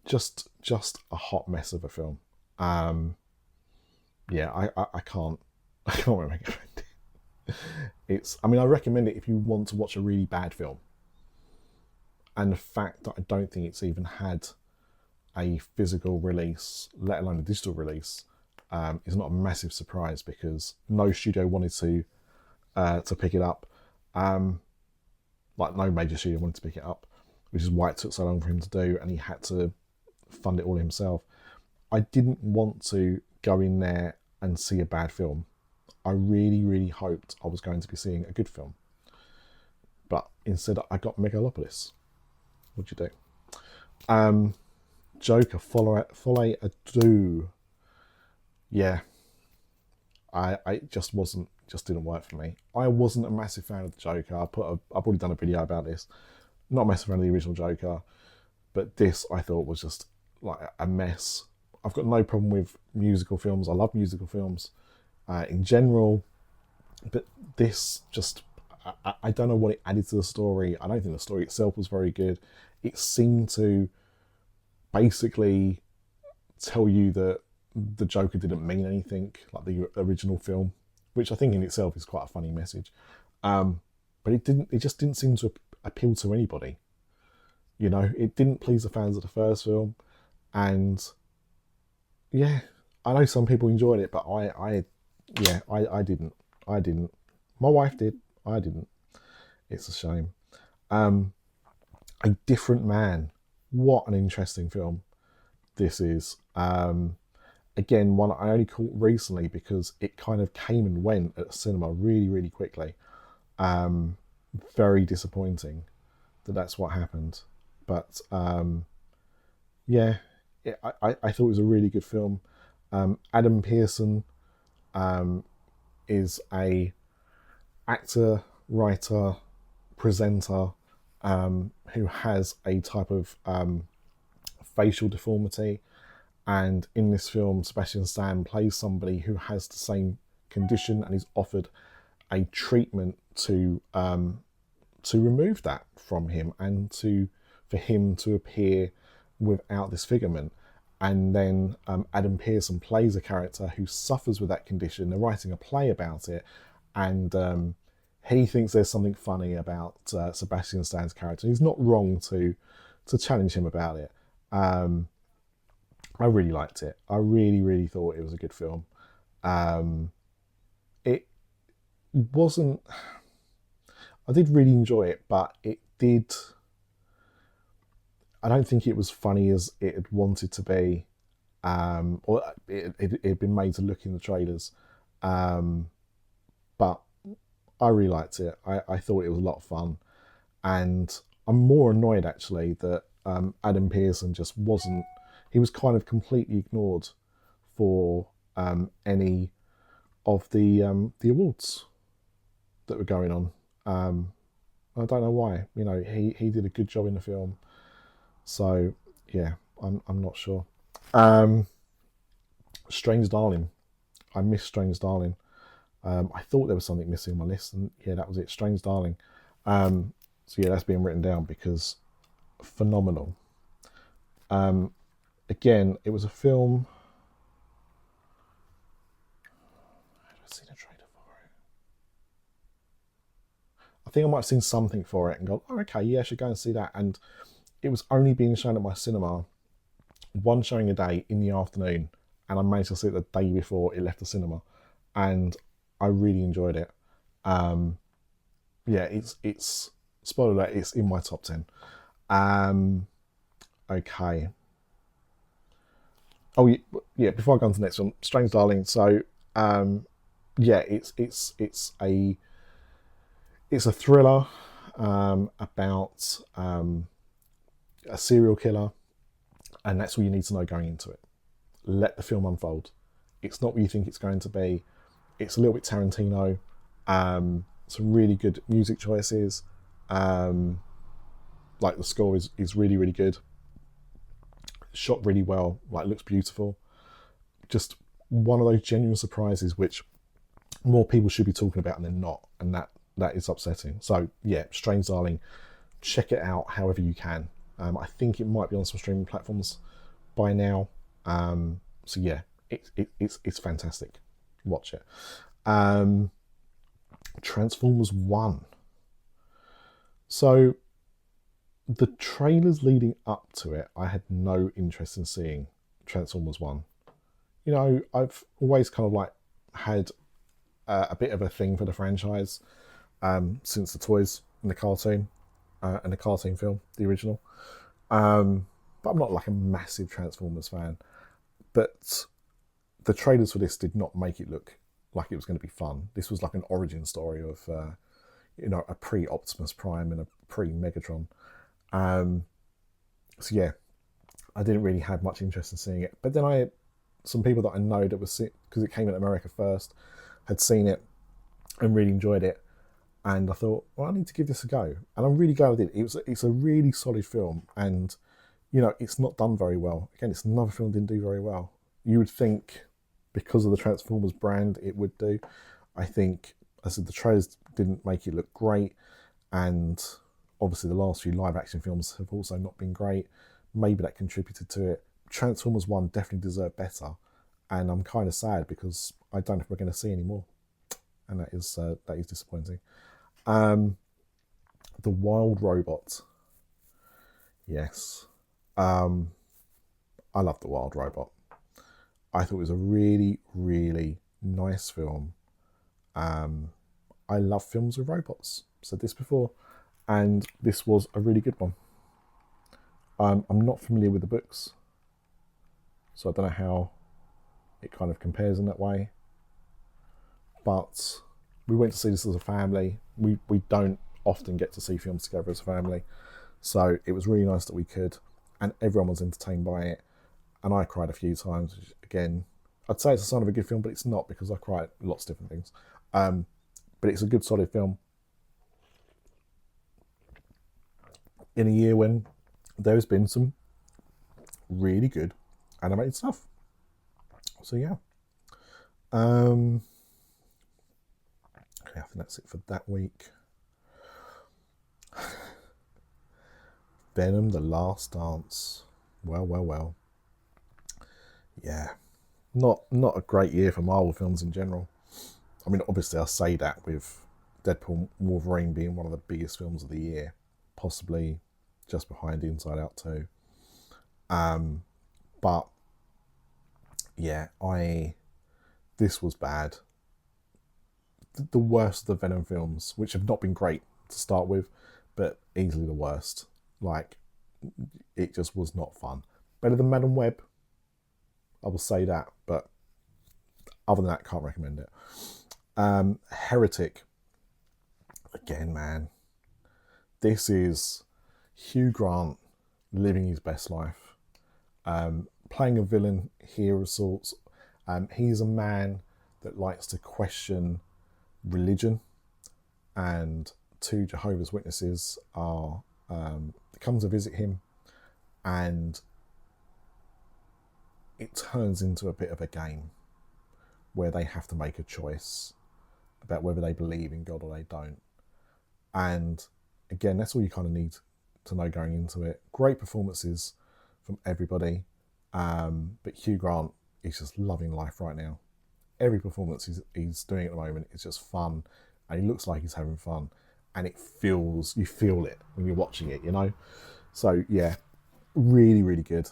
Just a hot mess of a film. Yeah, I can't recommend it. I recommend it if you want to watch a really bad film. And the fact that I don't think it's even had a physical release, let alone a digital release, is not a massive surprise, because no studio wanted to pick it up. Like, no major studio wanted to pick it up, which is why it took so long for him to do, and he had to fund it all himself. I didn't want to go in there and see a bad film. I really, really hoped I was going to be seeing a good film. But instead I got Megalopolis. What'd you do? Joker, Folie à Deux. Yeah. I just didn't work for me. I wasn't a massive fan of the Joker. I've already done a video about this. Not a massive fan of the original Joker, but this I thought was just like a mess. I've got no problem with musical films. I love musical films in general, but this just, I don't know what it added to the story. I don't think the story itself was very good. It seemed to basically tell you that the Joker didn't mean anything like the original film, which I think in itself is quite a funny message. But it just didn't seem to appeal to anybody. It didn't please the fans of the first film, and yeah, I know some people enjoyed it, but I didn't. My wife did. I didn't. It's a shame. A Different Man. What an interesting film this is. Again, one I only caught recently because it kind of came and went at the cinema really, really quickly. Very disappointing that's what happened. But yeah, I thought it was a really good film. Adam Pearson is a actor, writer, presenter who has a type of facial deformity. And in this film, Sebastian Stan plays somebody who has the same condition and is offered a treatment to remove that from him and for him to appear without disfigurement. And then Adam Pearson plays a character who suffers with that condition. They're writing a play about it, and he thinks there's something funny about Sebastian Stan's character. He's not wrong to challenge him about it. I really liked it. I really, really thought it was a good film. It wasn't. I did really enjoy it, but it did. I don't think it was funny as it had wanted to be, or it had been made to look in the trailers. Um, but I really liked it. I thought it was a lot of fun, and I'm more annoyed actually that Adam Pearson just wasn't. He was kind of completely ignored for any of the awards that were going on. I don't know why. You know, he did a good job in the film. So yeah, I'm not sure. Um, Strange Darling. I missed Strange Darling. I thought there was something missing on my list, and yeah, that was it. Strange Darling. So yeah, that's being written down because phenomenal. Again, it was a film. I've seen a trailer for it. I think I might have seen something for it and gone, oh, okay, yeah, I should go and see that. And it was only being shown at my cinema, one showing a day in the afternoon, and I managed to see it the day before it left the cinema, and I really enjoyed it. Yeah, it's spoiler alert, it's in my top 10. Okay. Oh yeah. Before I go on to the next one, Strange Darling. So yeah, it's a thriller about a serial killer, and that's all you need to know going into it. Let the film unfold. It's not what you think it's going to be. It's a little bit Tarantino. Some really good music choices. Like the score is really, really good. Shot really well. Like, looks beautiful. Just one of those genuine surprises which more people should be talking about and they're not, and that is upsetting. So yeah, Strange Darling, check it out however you can. I think it might be on some streaming platforms by now. So yeah, it's fantastic. Watch it. Transformers 1. So the trailers leading up to it, I had no interest in seeing Transformers 1. You know, I've always kind of like had a bit of a thing for the franchise since the toys and the cartoon and the cartoon film, the original. But I'm not like a massive Transformers fan. But the trailers for this did not make it look like it was going to be fun. This was like an origin story of, a pre-Optimus Prime and a pre-Megatron. So yeah, I didn't really have much interest in seeing it. But then some people that I know that was, because it came in America first, had seen it and really enjoyed it. And I thought, well, I need to give this a go. And I'm really glad I did. It's a really solid film. And, it's not done very well. Again, it's another film that didn't do very well. You would think because of the Transformers brand, it would do. I think, as I said, the trailers didn't make it look great. And obviously the last few live action films have also not been great. Maybe that contributed to it. Transformers 1 definitely deserved better. And I'm kind of sad because I don't know if we're going to see any more. And that is disappointing. The Wild Robot. Yes. I love The Wild Robot. I thought it was a really, really nice film. I love films with robots. I've said this before. And this was a really good one. I'm not familiar with the books, so I don't know how it kind of compares in that way. But we went to see this as a family. We don't often get to see films together as a family, so it was really nice that we could, and everyone was entertained by it. And I cried a few times. Again, I'd say it's a sign of a good film, but it's not, because I cry at lots of different things. But it's a good, solid film in a year when there's been some really good animated stuff. So yeah. Okay, I think that's it for that week. Venom: The Last Dance. Well. Yeah. Not a great year for Marvel films in general. I mean, obviously I'll say that with Deadpool & Wolverine being one of the biggest films of the year, possibly just behind Inside Out 2. But yeah, this was bad. The worst of the Venom films, which have not been great to start with, but easily the worst. Like, it just was not fun. Better than Madam Web, I will say that, but other than that, can't recommend it. Heretic. Again, man. This is Hugh Grant living his best life. Playing a villain here of sorts. He's a man that likes to question religion, and two Jehovah's Witnesses are come to visit him, and it turns into a bit of a game where they have to make a choice about whether they believe in God or they don't. And again, that's all you kind of need to know going into it. Great performances from everybody, but Hugh Grant is just loving life right now. Every performance he's doing at the moment is just fun, and he looks like he's having fun, and you feel it when you're watching it, you know. So yeah, really, really good.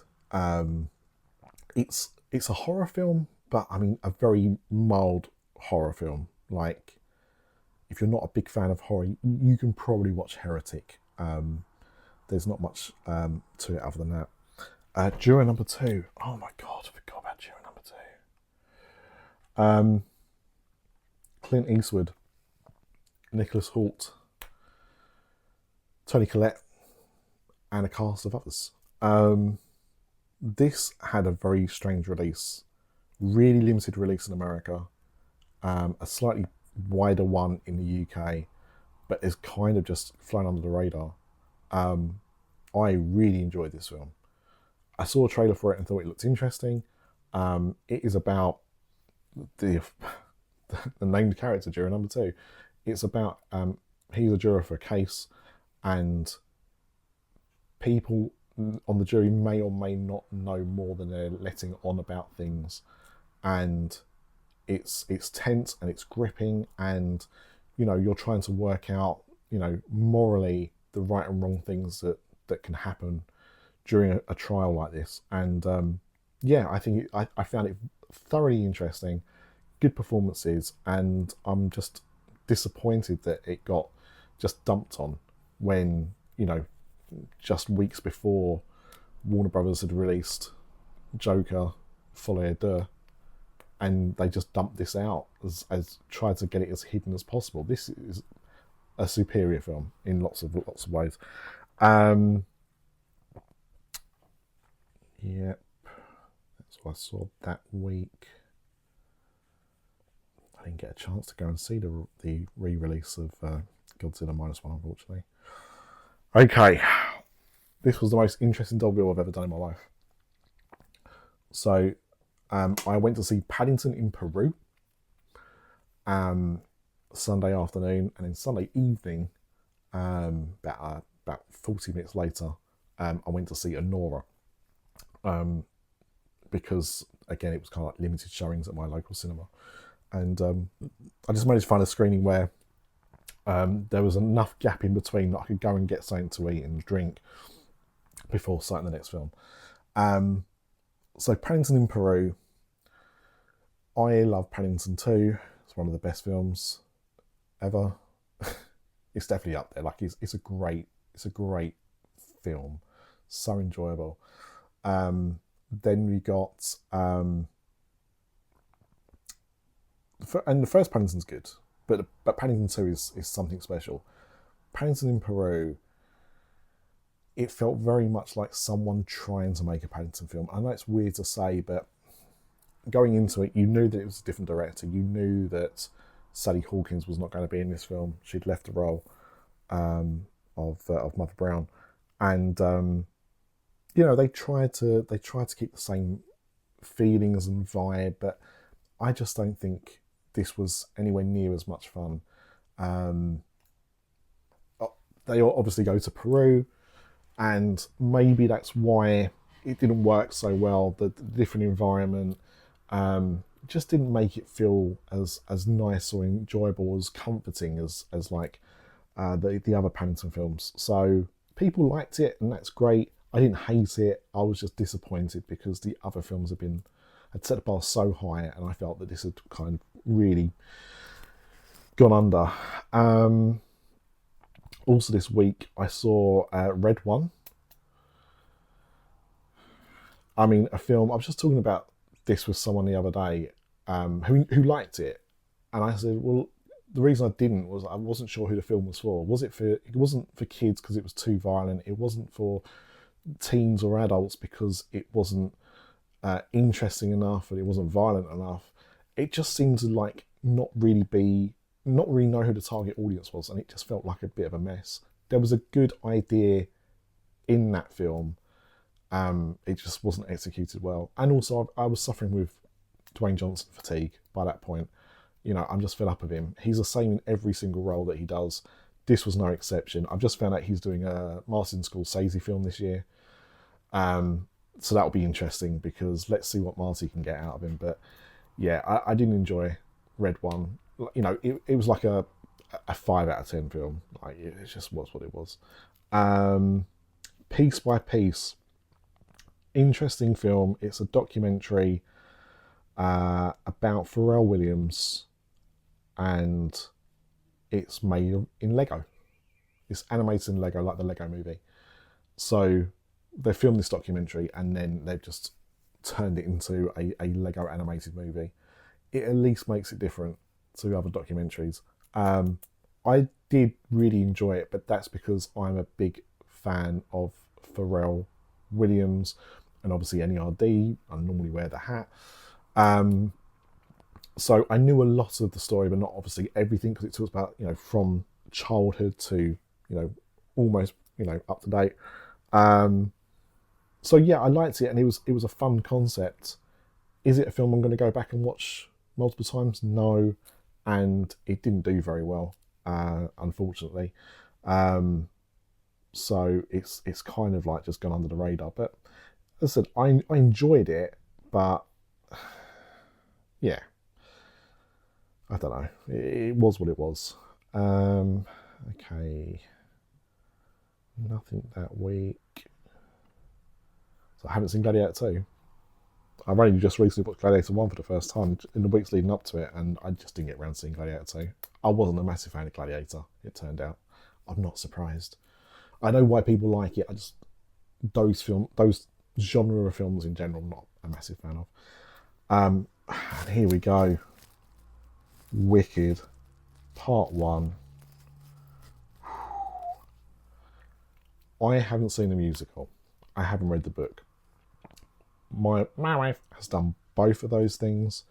It's a horror film, but I mean a very mild horror film. Like, if you're not a big fan of horror, you can probably watch Heretic. There's not much to it other than that. Juror number 2. Oh my god, I forgot about Juror number 2. Clint Eastwood, Nicholas Hoult, Toni Collette, and a cast of others. This had a very strange release, really limited release in America, a slightly wider one in the UK, but it's kind of just flown under the radar. I really enjoyed this film. I saw a trailer for it and thought it looked interesting. It is about the named character, juror number 2. It's about he's a juror for a case, and people on the jury may or may not know more than they're letting on about things, and it's tense and it's gripping, and you're trying to work out morally the right and wrong things that can happen during a trial like this. And yeah, I think I found it thoroughly interesting, good performances, and I'm just disappointed that it got just dumped on when just weeks before Warner Brothers had released Joker Folie à Deux, and they just dumped this out as tried to get it as hidden as possible. This is a superior film in lots of ways. Yep, that's what I saw that week. I didn't get a chance to go and see the re-release of Godzilla -1, unfortunately. Okay, this was the most interesting dog film I've ever done in my life. So I went to see Paddington in Peru Sunday afternoon, and then Sunday evening, about 40 minutes later, I went to see Anora, because again it was kind of like limited showings at my local cinema, and I just managed to find a screening where there was enough gap in between that I could go and get something to eat and drink before starting the next film. So Paddington in Peru, I love Paddington 2. It's one of the best films ever. It's definitely up there. Like, it's a great film, so enjoyable. Then we got and the first Paddington's good, but Paddington 2 is something special. Paddington in Peru, it felt very much like someone trying to make a Paddington film. I know it's weird to say, but going into it, you knew that it was a different director. You knew that Sally Hawkins was not going to be in this film. She'd left the role of Mother Brown, and they tried to keep the same feelings and vibe, but I just don't think this was anywhere near as much fun. They obviously go to Peru, and maybe that's why it didn't work so well. The different environment just didn't make it feel as nice or enjoyable, as comforting as like the other Paddington films. So people liked it, and that's great. I didn't hate it. I was just disappointed because the other films had set the bar so high, and I felt that this had kind of really gone under. Also this week I saw Red One. I mean, a film. I was just talking about this with someone the other day who liked it, and I said, well, the reason I didn't was I wasn't sure who the film was for. It wasn't for kids because it was too violent. It wasn't for teens or adults because it wasn't interesting enough and it wasn't violent enough. It just seemed to like not really know who the target audience was, and it just felt like a bit of a mess. There was a good idea in that film. It just wasn't executed well. And also I was suffering with Dwayne Johnson fatigue by that point. I'm just fed up of him. He's the same in every single role that he does. This was no exception. I've just found out he's doing a Martin Scorsese film this year. So that'll be interesting because let's see what Marty can get out of him. But yeah, I didn't enjoy Red One. It was like a 5 out of 10 film. Like, it just was what it was. Piece by Piece. Interesting film. It's a documentary about Pharrell Williams, and it's made in Lego. It's animated in Lego, like the Lego movie. So they filmed this documentary and then they've just turned it into a Lego animated movie. It at least makes it different to other documentaries. I did really enjoy it, but that's because I'm a big fan of Pharrell Williams and obviously NERD. I normally wear the hat. So I knew a lot of the story, but not obviously everything, because it talks about, from childhood to, almost, up to date. So yeah, I liked it, and it was a fun concept. Is it a film I'm going to go back and watch multiple times? No, and it didn't do very well, unfortunately. So it's kind of like just gone under the radar. But as I said, I enjoyed it, but yeah, I don't know. It was what it was. Okay, nothing that week. So I haven't seen Gladiator 2. I've only just recently watched Gladiator 1 for the first time in the weeks leading up to it, and I just didn't get around to seeing Gladiator 2. I wasn't a massive fan of Gladiator, it turned out. I'm not surprised. I know why people like it. I just, those genre of films in general, I'm not a massive fan of. And here we go. Wicked, Part 1. I haven't seen the musical. I haven't read the book. My wife has done both of those things.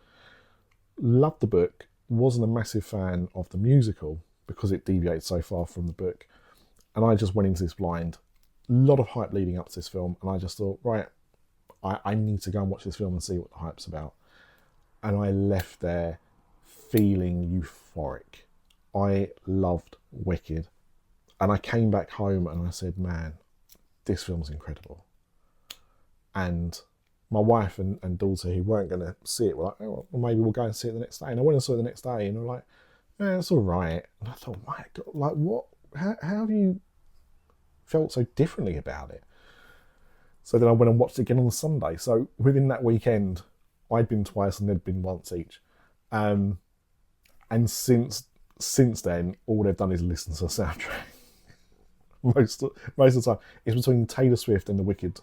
Loved the book. Wasn't a massive fan of the musical because it deviates so far from the book. And I just went into this blind. A lot of hype leading up to this film. And I just thought, right, I need to go and watch this film and see what the hype's about. And I left there feeling euphoric. I loved Wicked. And I came back home and I said, man, this film's incredible. And my wife and daughter, who weren't going to see it, were like, oh, well, maybe we'll go and see it the next day. And I went and saw it the next day, and they were like, it's all right. And I thought, my God, like, what? How have you felt so differently about it? So then I went and watched it again on the Sunday. So within that weekend, I'd been twice and they'd been once each. And since then, all they've done is listen to the soundtrack. most of the time, it's between Taylor Swift and the Wicked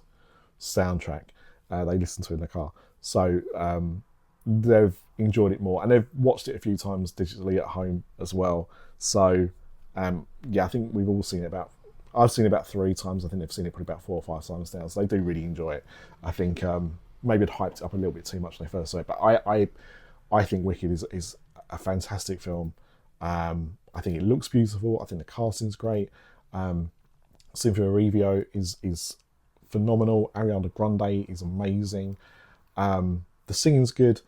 soundtrack. They listen to it in the car. So they've enjoyed it more, and they've watched it a few times digitally at home as well. So yeah, I think we've all seen it I've seen it about 3 times. I think they've seen it probably about 4 or 5 times now. So they do really enjoy it. I think maybe it hyped it up a little bit too much when they first saw it, but I think Wicked is a fantastic film. I think it looks beautiful. I think the casting's great. Cynthia Erivo is phenomenal. Ariana Grande is amazing. The singing's good.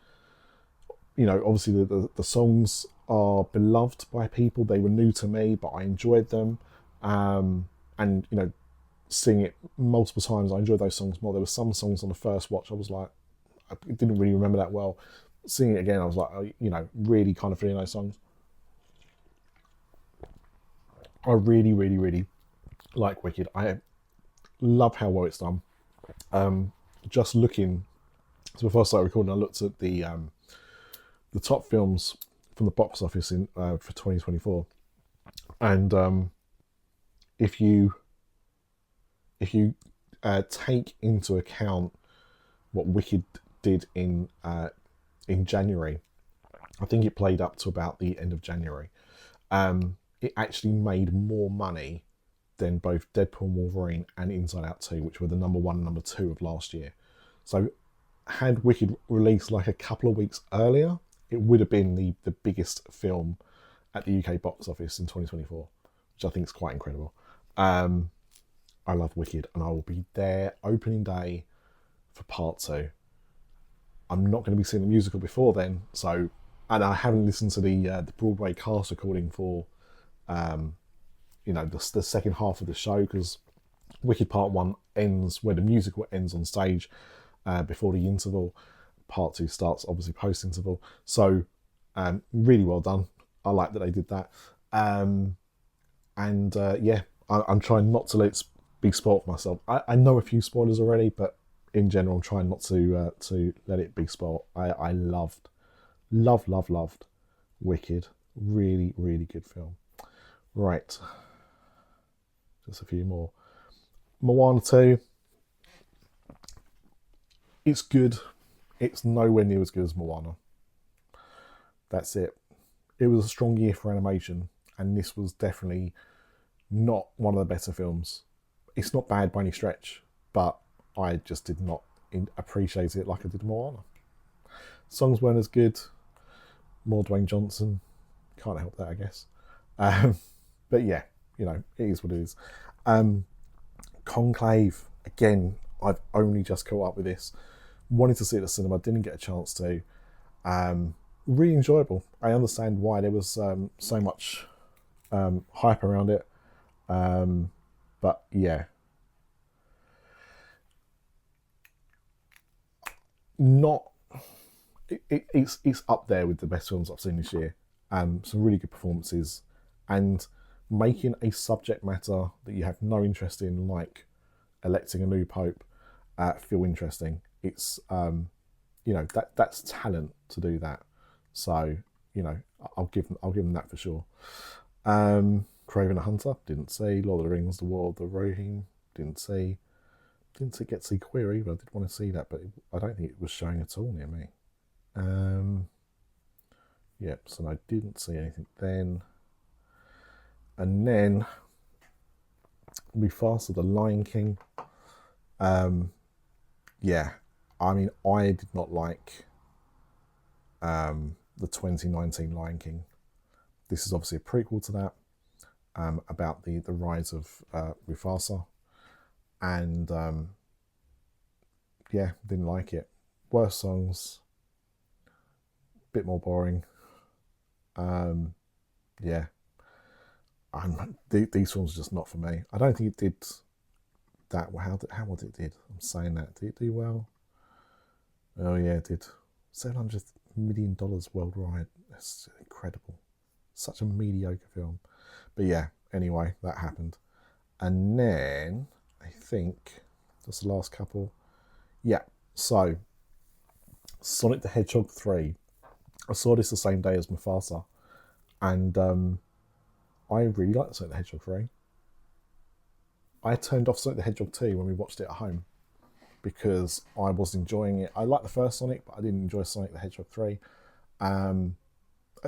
Obviously the songs are beloved by people. They were new to me, but I enjoyed them. And seeing it multiple times, I enjoyed those songs more. There were some songs on the first watch I was like, I didn't really remember that well. Seeing it again, I was like, really kind of feeling those songs. I really, really, really like Wicked. I Love how well it's done. Just looking, so before I started recording, I looked at the top films from the box office in for 2024, and if you take into account what Wicked did in January, I think it played up to about the end of January. It actually made more money than both Deadpool and Wolverine and Inside Out 2, which were the number one and number two of last year. So had Wicked released like a couple of weeks earlier, it would have been the biggest film at the UK box office in 2024, which I think is quite incredible. I love Wicked, and I will be there opening day for part two. I'm not going to be seeing the musical before then, so, and I haven't listened to the Broadway cast recording for the second half of the show, because Wicked Part 1 ends where the musical ends on stage before the interval. Part 2 starts obviously post-interval. So really well done. I like that they did that. I'm trying not to be spoiled for myself. I know a few spoilers already, but in general, I'm trying not to let it be spoiled. I loved Wicked. Really, really good film. Right. Just a few more. Moana 2. It's good. It's nowhere near as good as Moana. That's it. It was a strong year for animation, and this was definitely not one of the better films. It's not bad by any stretch, but I just did not appreciate it like I did Moana. Songs weren't as good. More Dwayne Johnson. Can't help that, I guess. But yeah, it is what it is. Conclave, again, I've only just caught up with this. Wanted to see it at the cinema, didn't get a chance to. Really enjoyable. I understand why there was so much hype around it. But yeah. It's up there with the best films I've seen this year. Some really good performances, and making a subject matter that you have no interest in, like electing a new pope, feel interesting. It's that's talent to do that. So I'll give them that for sure. Kraven the Hunter, didn't see. Lord of the Rings, The War of the Rohirrim, didn't see. Didn't get to see Queer either. I did want to see that, but I don't think it was showing at all near me. So I didn't see anything then. And then Mufasa, The Lion King. I did not like the 2019 Lion King. This is obviously a prequel to that, about the rise of Mufasa. And didn't like it. Worse songs, bit more boring. These films are just not for me. I don't think it did that. How was it did? I'm saying that. Did it do well? Oh yeah, it did. $700 million worldwide. That's incredible. Such a mediocre film. But yeah, anyway, that happened. And then I think that's the last couple. Yeah, so Sonic the Hedgehog 3. I saw this the same day as Mufasa, and I really liked Sonic the Hedgehog 3. I turned off Sonic the Hedgehog 2 when we watched it at home because I was enjoying it. I liked the first Sonic, but I didn't enjoy Sonic the Hedgehog 3.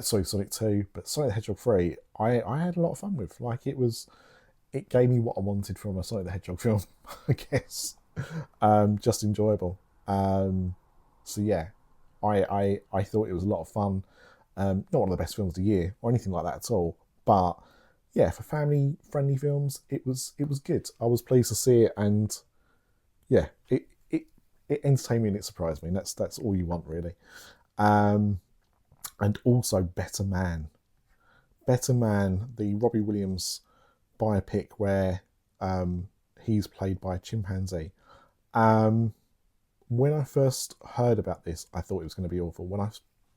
Sonic 2, but Sonic the Hedgehog 3, I had a lot of fun with. Like, it gave me what I wanted from a Sonic the Hedgehog film, I guess. Just enjoyable. So yeah, I thought it was a lot of fun. Not one of the best films of the year or anything like that at all, but yeah, for family friendly films, it was good. I was pleased to see it, and yeah, it entertained me and it surprised me. And that's all you want, really. And also Better Man, the Robbie Williams biopic where he's played by a chimpanzee. When I first heard about this, I thought it was going to be awful. When I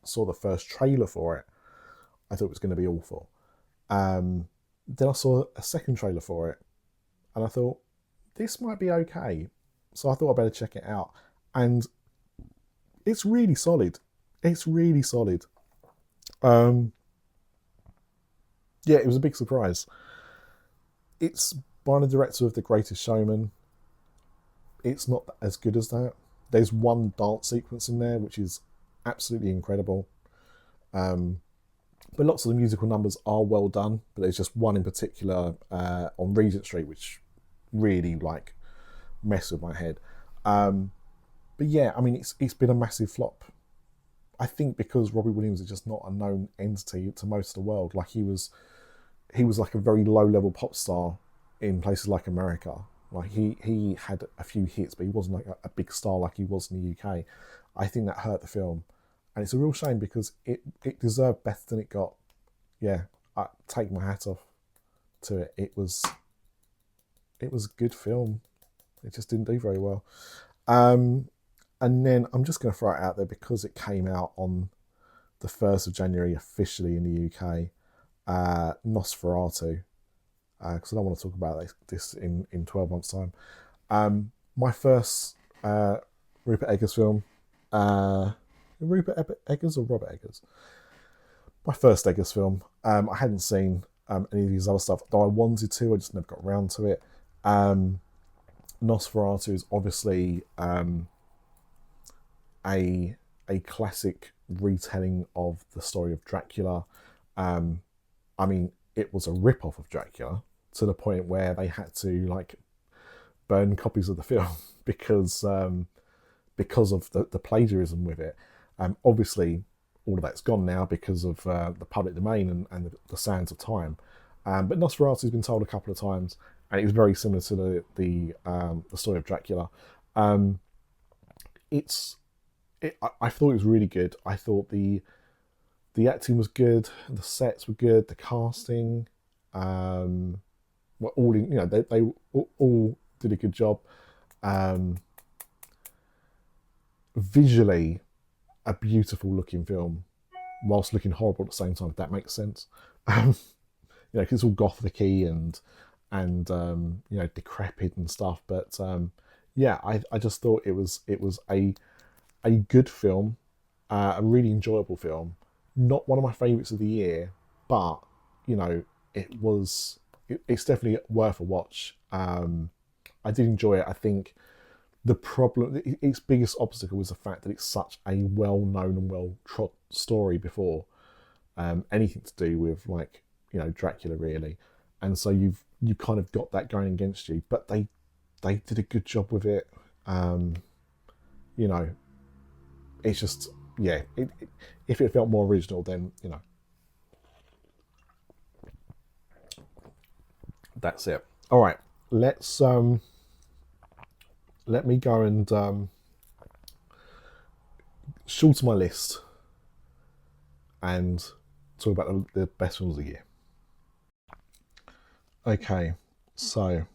saw the first trailer for it, I thought it was going to be awful. Then I saw a second trailer for it, and I thought, this might be okay. So I thought I'd better check it out. And it's really solid. It's really solid. Um, yeah, it was a big surprise. It's by the director of The Greatest Showman. It's not as good as that. There's one dance sequence in there which is absolutely incredible. Um, but lots of the musical numbers are well done. But there's just one in particular on Regent Street which really like messed with my head. But yeah, I mean, it's been a massive flop. I think because Robbie Williams is just not a known entity to most of the world. Like he was like a very low level pop star in places like America. Like he had a few hits, but he wasn't like a big star like he was in the UK. I think that hurt the film, and it's a real shame because it deserved better than it got. Yeah, I take my hat off to it. It was a good film. It just didn't do very well. And then I'm just going to throw it out there because it came out on the 1st of January officially in the UK. Nosferatu, because I don't want to talk about this in 12 months' time. My first Rupert Eggers film. Rupert Eggers or Robert Eggers? My first Eggers film. I hadn't seen any of his other stuff, though I wanted to, I just never got around to it. Nosferatu is obviously a classic retelling of the story of Dracula. I mean, it was a rip-off of Dracula to the point where they had to like burn copies of the film because of the plagiarism with it. Obviously, all of that's gone now because of the public domain and the sands of time. But Nosferatu has been told a couple of times, and it was very similar to the story of Dracula. I thought it was really good. I thought the acting was good, the sets were good, the casting were all in, they all did a good job. Visually, a beautiful looking film, whilst looking horrible at the same time. If that makes sense, because it's all gothicy and decrepit and stuff. But yeah, I just thought it was a good film, a really enjoyable film. Not one of my favourites of the year, but it's definitely worth a watch. I did enjoy it. I think its biggest obstacle was the fact that it's such a well-known and well-trod story before anything to do with Dracula really, and so you've kind of got that going against you. But they did a good job with it. It's just if it felt more original, then that's it. All right, let me go and shorten my list and talk about the best films of the year. Okay, so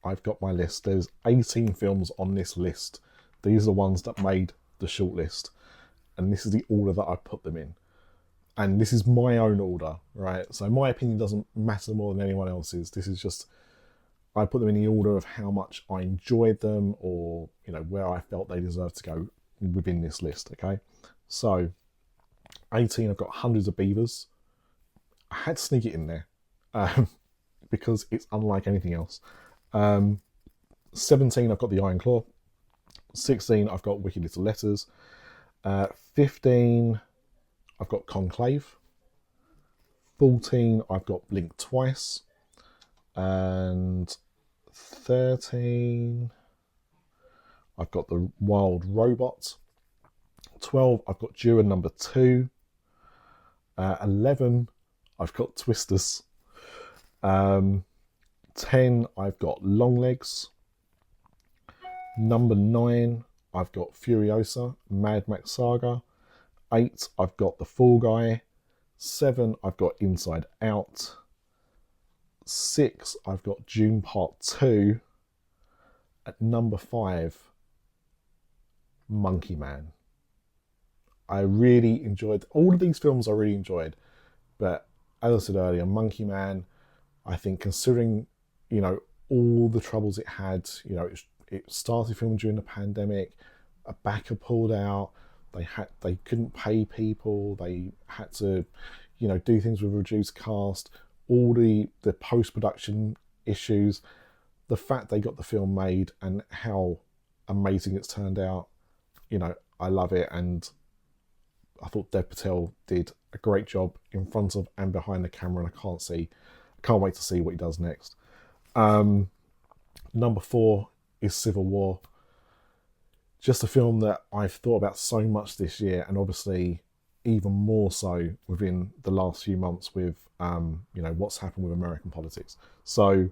I've got my list. There's 18 films on this list. These are the ones that made the shortlist, and this is the order that I put them in. And this is my own order, right? So my opinion doesn't matter more than anyone else's. This is just, I put them in the order of how much I enjoyed them, or where I felt they deserved to go within this list. Okay, so 18, I've got Hundreds of Beavers. I had to sneak it in there because it's unlike anything else. 17, I've got The Iron Claw. 16, I've got Wicked Little Letters. 15, I've got Conclave. 14, I've got Blink Twice. And 13, I've got The Wild Robot. 12, I've got Dune number 2. 11, I've got Twisters. 10, I've got Longlegs. Number 9, I've got Furiosa, Mad Max Saga. 8, I've got The Fall Guy. 7, I've got Inside Out. 6, I've got Dune Part 2. At number 5, Monkey Man. I really enjoyed all of these films. I really enjoyed, but as I said earlier, Monkey Man, I think considering all the troubles it had. You know, it started filming during the pandemic. A backer pulled out. They couldn't pay people. They had to, you know, do things with reduced cast. All the post production issues. The fact they got the film made and how amazing it's turned out. You know, I love it, and I thought Dev Patel did a great job in front of and behind the camera, and I can't wait to see what he does next. Number 4 is Civil War. Just a film that I've thought about so much this year, and obviously even more so within the last few months with you know, what's happened with American politics. So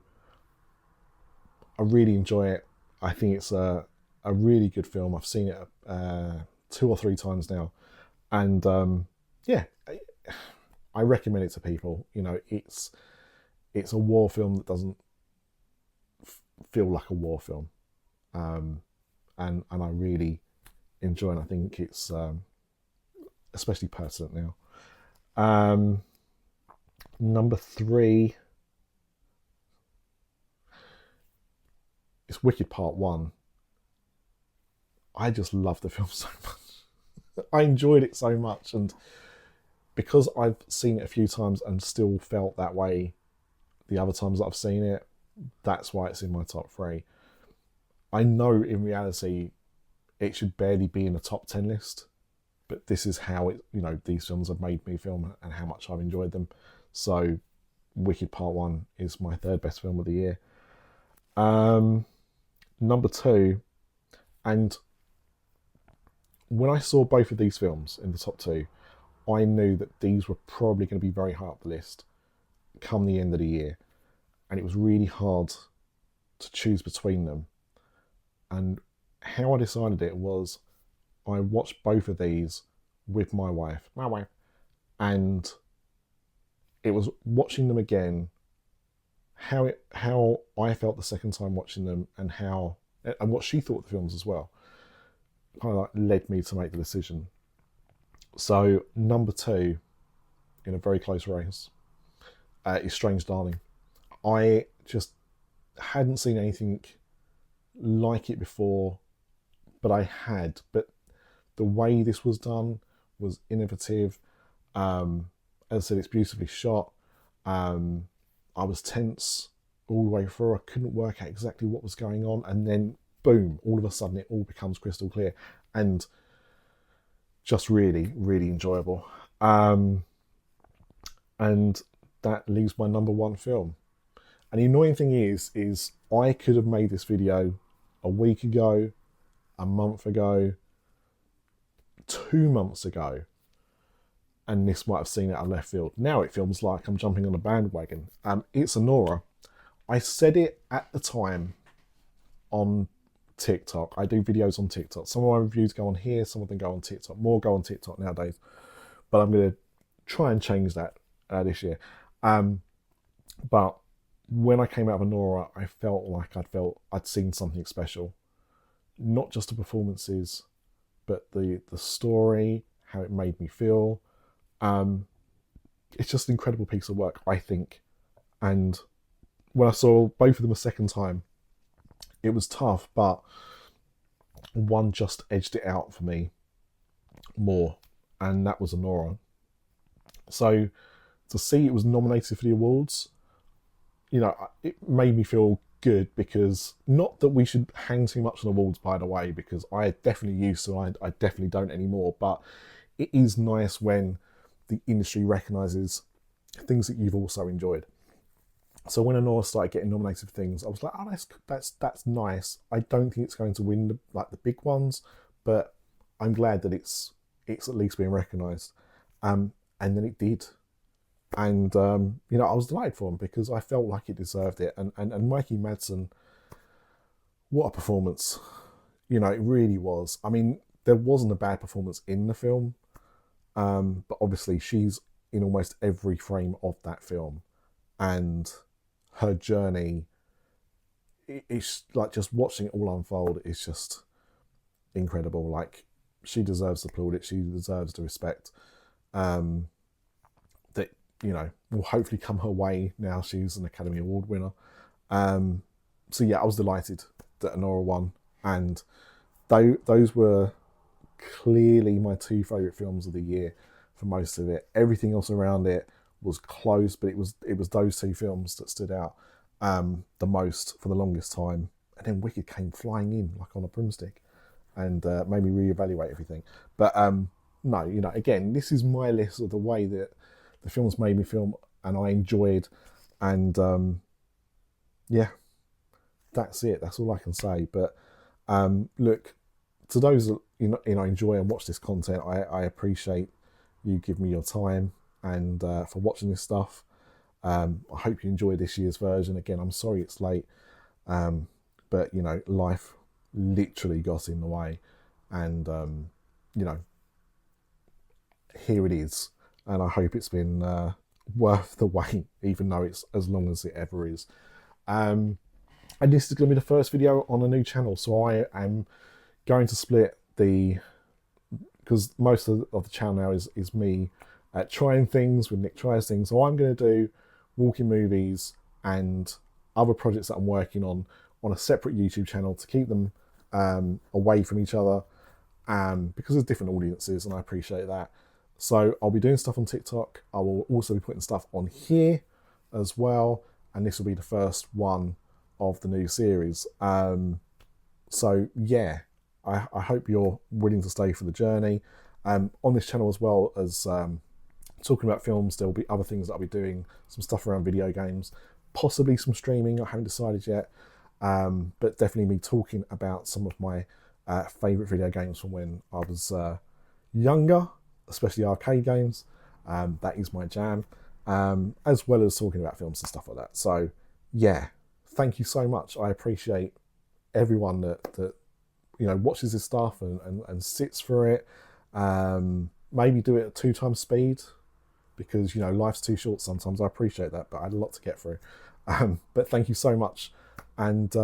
I really enjoy it. I think it's a really good film. I've seen it 2 or 3 times now, and yeah, I recommend it to people. You know, it's a war film that doesn't feel like a war film, and I really enjoy it. I think it's especially pertinent now. Number 3 is Wicked Part 1. I just love the film so much. I enjoyed it so much, and because I've seen it a few times and still felt that way the other times that I've seen it, that's why it's in my top 3. I know in reality it should barely be in the top 10 list, but this is how it, you know, these films have made me film and how much I've enjoyed them. So Wicked Part 1 is my 3rd best film of the year. Number 2, and when I saw both of these films in the top 2, I knew that these were probably going to be very high up the list come the end of the year, and it was really hard to choose between them. And how I decided it was I watched both of these with my wife, and it was watching them again, how I felt the second time watching them, and what she thought of the films as well, kind of like led me to make the decision. So number 2, in a very close race, is Strange Darling. I just hadn't seen anything like it before, but the way this was done was innovative. As I said, it's beautifully shot. I was tense all the way through. I couldn't work out exactly what was going on, and then boom, all of a sudden it all becomes crystal clear and just really, really enjoyable. And that leaves my number 1 film. And the annoying thing is I could have made this video a week ago, a month ago, 2 months ago, and this might have seen it out of left field. Now it feels like I'm jumping on a bandwagon. It's Anora. I said it at the time on TikTok. I do videos on TikTok. Some of my reviews go on here, some of them go on TikTok. More go on TikTok nowadays. But I'm going to try and change that this year. But when I came out of Anora, I felt like I'd seen something special. Not just the performances, but the story, how it made me feel. It's just an incredible piece of work, I think. And when I saw both of them a second time, it was tough, but one just edged it out for me more, and that was Anora. So to see it was nominated for the awards, you know, it made me feel good, because not that we should hang too much on awards, by the way, because I definitely used to, I definitely don't anymore, but it is nice when the industry recognises things that you've also enjoyed. So when Anora started getting nominated for things, I was like, oh, that's nice. I don't think it's going to win the big ones, but I'm glad that it's at least being recognised. And then it did. And, you know, I was delighted for him because I felt like it deserved it. And Mikey Madsen, what a performance. You know, it really was. I mean, there wasn't a bad performance in the film, but obviously she's in almost every frame of that film. And her journey, it's like just watching it all unfold is just incredible. Like, she deserves the plaudits, she deserves the respect. That, you know, will hopefully come her way now she's an Academy Award winner. So yeah, I was delighted that Anora won, and those were clearly my two favourite films of the year for most of it. Everything else around it was close, but it was those two films that stood out the most for the longest time. And then Wicked came flying in like on a broomstick and made me reevaluate everything. But no, you know, again, this is my list of the way that the films made me feel and I enjoyed. And yeah, that's it. That's all I can say. But look, to those that enjoy and watch this content, I appreciate you give me your time and for watching this stuff. I hope you enjoy this year's version. Again, I'm sorry it's late, but you know, life literally got in the way, and you know, here it is. And I hope it's been worth the wait, even though it's as long as it ever is. And this is going to be the first video on a new channel, so I am going to split the, because most of the channel now is me trying things with Nick tries things. So I'm going to do walking movies and other projects that I'm working on a separate YouTube channel to keep them away from each other, because there's different audiences, and I appreciate that. So I'll be doing stuff on TikTok. I will also be putting stuff on here as well, and this will be the first one of the new series. So yeah, I hope you're willing to stay for the journey. On this channel, as well as talking about films, there will be other things that I'll be doing, some stuff around video games, possibly some streaming, I haven't decided yet, but definitely me talking about some of my favourite video games from when I was younger, especially arcade games. That is my jam, as well as talking about films and stuff like that. So yeah, thank you so much. I appreciate everyone that you know watches this stuff and sits for it. Maybe do it at 2 times speed, because you know life's too short sometimes. I appreciate that, but I had a lot to get through. But thank you so much, and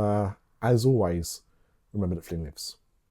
as always, remember that Flynn lives.